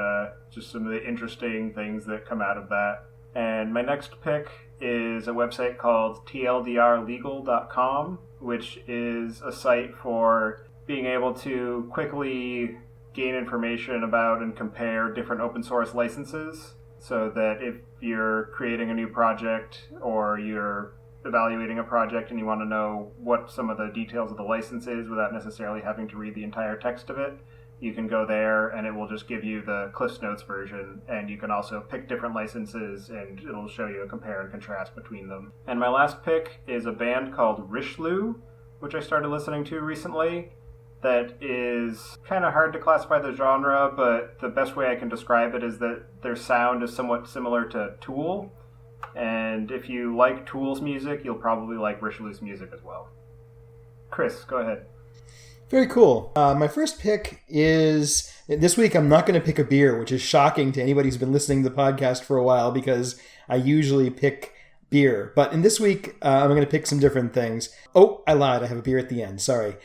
just some of the interesting things that come out of that. And my next pick is a website called tldrlegal.com, which is a site for being able to quickly gain information about and compare different open source licenses, so that if you're creating a new project or you're evaluating a project and you want to know what some of the details of the license is without necessarily having to read the entire text of it, you can go there and it will just give you the Cliffs Notes version, and you can also pick different licenses and it'll show you a compare and contrast between them. And my last pick is a band called Richelieu, which I started listening to recently, that is kind of hard to classify the genre, but the best way I can describe it is that their sound is somewhat similar to Tool. And if you like Tool's music, you'll probably like Richelieu's music as well. Chris, go ahead. Very cool. My first pick is, this week I'm not going to pick a beer, which is shocking to anybody who's been listening to the podcast for a while, because I usually pick beer. But in this week, I'm going to pick some different things. Oh, I lied. I have a beer at the end. Sorry.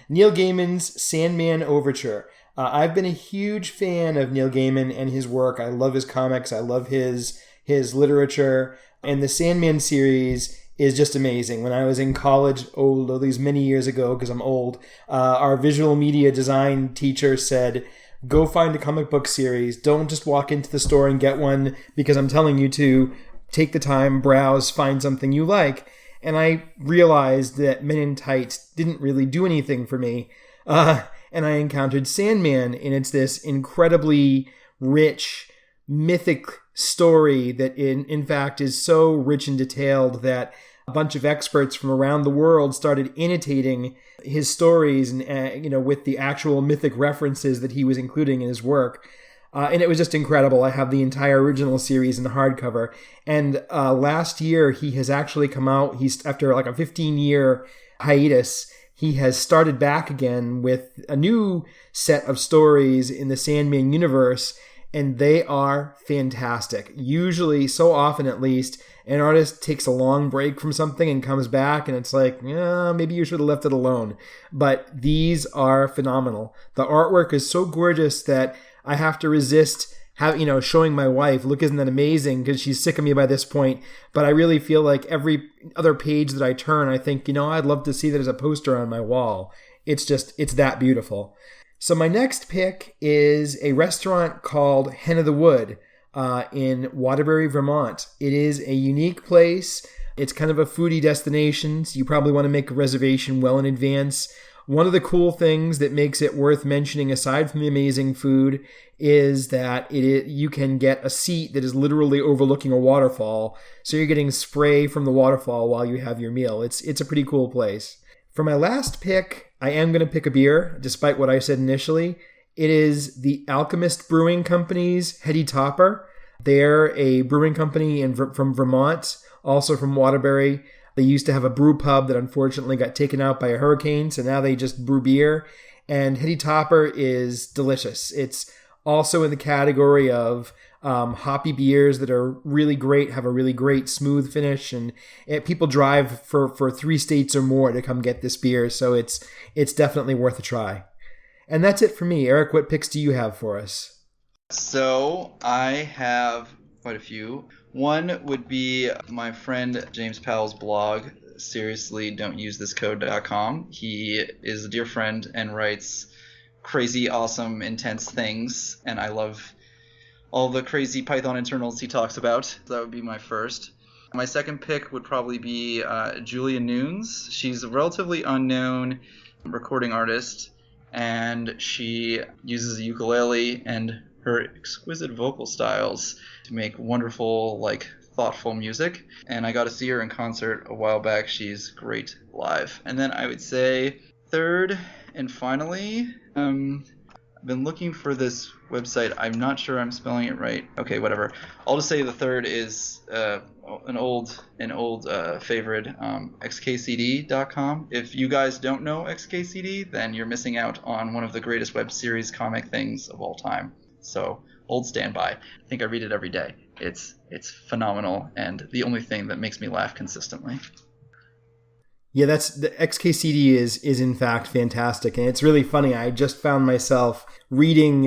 Neil Gaiman's Sandman Overture. I've been a huge fan of Neil Gaiman and his work. I love his comics. I love his literature. And the Sandman series is just amazing. When I was in college, these many years ago, because I'm old, our visual media design teacher said, go find a comic book series. Don't just walk into the store and get one because I'm telling you to. Take the time, browse, find something you like. And I realized that Men in Tights didn't really do anything for me. And I encountered Sandman, and it's this incredibly rich, mythic story that in fact is so rich and detailed that a bunch of experts from around the world started annotating his stories and with the actual mythic references that he was including in his work. And it was just incredible. I have the entire original series in hardcover. And last year, he has actually come out. He's, after like a 15-year hiatus, he has started back again with a new set of stories in the Sandman universe. And they are fantastic. Usually, so often at least, an artist takes a long break from something and comes back, and it's like, maybe you should have left it alone. But these are phenomenal. The artwork is so gorgeous that I have to resist showing my wife, look, isn't that amazing? Because she's sick of me by this point. But I really feel like every other page that I turn, I think, I'd love to see that as a poster on my wall. It's that beautiful. So my next pick is a restaurant called Hen of the Wood in Waterbury, Vermont. It is a unique place. It's kind of a foodie destination, so you probably want to make a reservation well in advance. One of the cool things that makes it worth mentioning, aside from the amazing food, is that you can get a seat that is literally overlooking a waterfall. So you're getting spray from the waterfall while you have your meal. It's a pretty cool place. For my last pick, I am going to pick a beer, despite what I said initially. It is the Alchemist Brewing Company's Heady Topper. They're a brewing company from Vermont, also from Waterbury. They used to have a brew pub that unfortunately got taken out by a hurricane, so now they just brew beer. And Heady Topper is delicious. It's also in the category of hoppy beers that are really great, have a really great smooth finish, and people drive for 3 states or more to come get this beer, so it's definitely worth a try. And that's it for me. Eric, what picks do you have for us? So I have quite a few. One would be my friend James Powell's blog, seriously.don't-use-this-code.com. He is a dear friend and writes crazy, awesome, intense things, and I love all the crazy Python internals he talks about. That would be my first. My second pick would probably be Julia Nunes. She's a relatively unknown recording artist, and she uses a ukulele and her exquisite vocal styles to to make wonderful, thoughtful music. And I got to see her in concert a while back. She's great live. And then I would say third and finally, I've been looking for this website. I'm not sure I'm spelling it right. Okay, whatever. I'll just say the third is an old favorite, xkcd.com. If you guys don't know XKCD, then you're missing out on one of the greatest web series comic things of all time. So, old standby. I think I read it every day. It's phenomenal and the only thing that makes me laugh consistently. Yeah, the XKCD is in fact fantastic, and it's really funny. I just found myself reading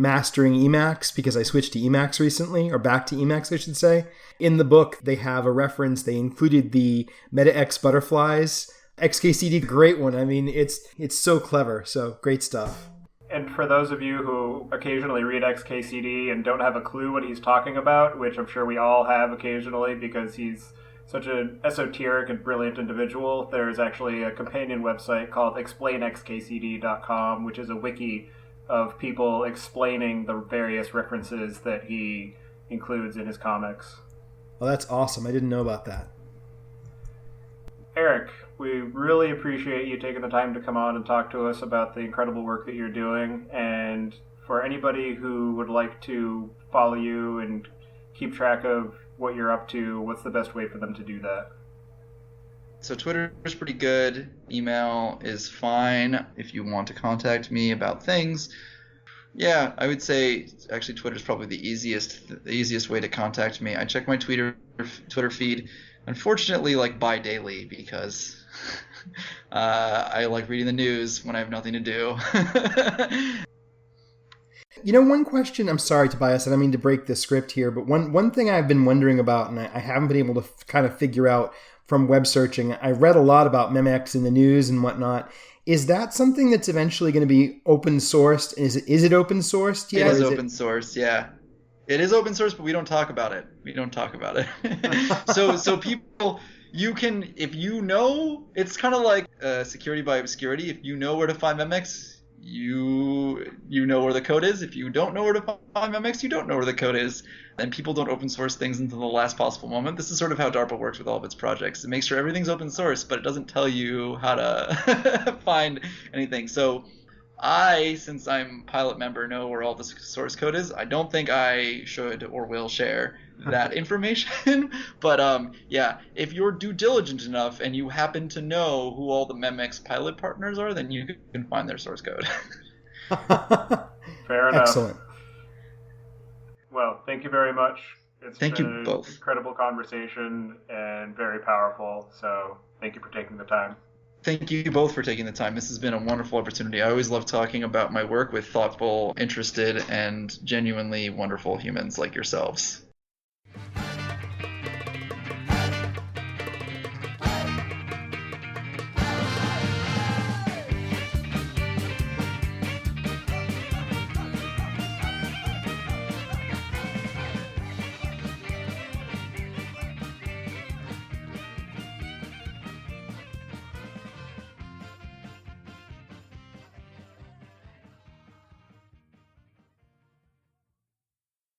Mastering Emacs because I switched to Emacs recently, or back to Emacs, I should say. In the book, they have a reference. They included the MetaX butterflies. XKCD, great one. I mean, it's so clever. So great stuff. And for those of you who occasionally read XKCD and don't have a clue what he's talking about, which I'm sure we all have occasionally because he's such an esoteric and brilliant individual, there's actually a companion website called explainxkcd.com, which is a wiki of people explaining the various references that he includes in his comics. Oh, that's awesome. I didn't know about that. Eric, we really appreciate you taking the time to come on and talk to us about the incredible work that you're doing. And for anybody who would like to follow you and keep track of what you're up to, what's the best way for them to do that? So Twitter is pretty good. Email is fine if you want to contact me about things. Yeah, I would say actually Twitter is probably the easiest way to contact me. I check my Twitter feed, unfortunately, bi-daily because I like reading the news when I have nothing to do. One question, I'm sorry, Tobias, I don't mean to break the script here, but one thing I've been wondering about, and I haven't been able to kind of figure out from web searching, I read a lot about Memex in the news and whatnot. Is that something that's eventually going to be open sourced? Is it open sourced yet? It is open source, yeah. It is open source, but we don't talk about it. So people, you can, if you know, it's kind of like security by obscurity. If you know where to find Memex, you know where the code is. If you don't know where to find Memex, you don't know where the code is. And people don't open source things until the last possible moment. This is sort of how DARPA works with all of its projects. It makes sure everything's open source, but it doesn't tell you how to find anything. So since I'm pilot member, know where all the source code is. I don't think I should or will share that information. But yeah, if you're due diligent enough and you happen to know who all the Memex pilot partners are, then you can find their source code. Fair enough. Excellent. Well, thank you very much. Thank been you an both. Incredible conversation and very powerful. So thank you for taking the time. Thank you both for taking the time. This has been a wonderful opportunity. I always love talking about my work with thoughtful, interested, and genuinely wonderful humans like yourselves.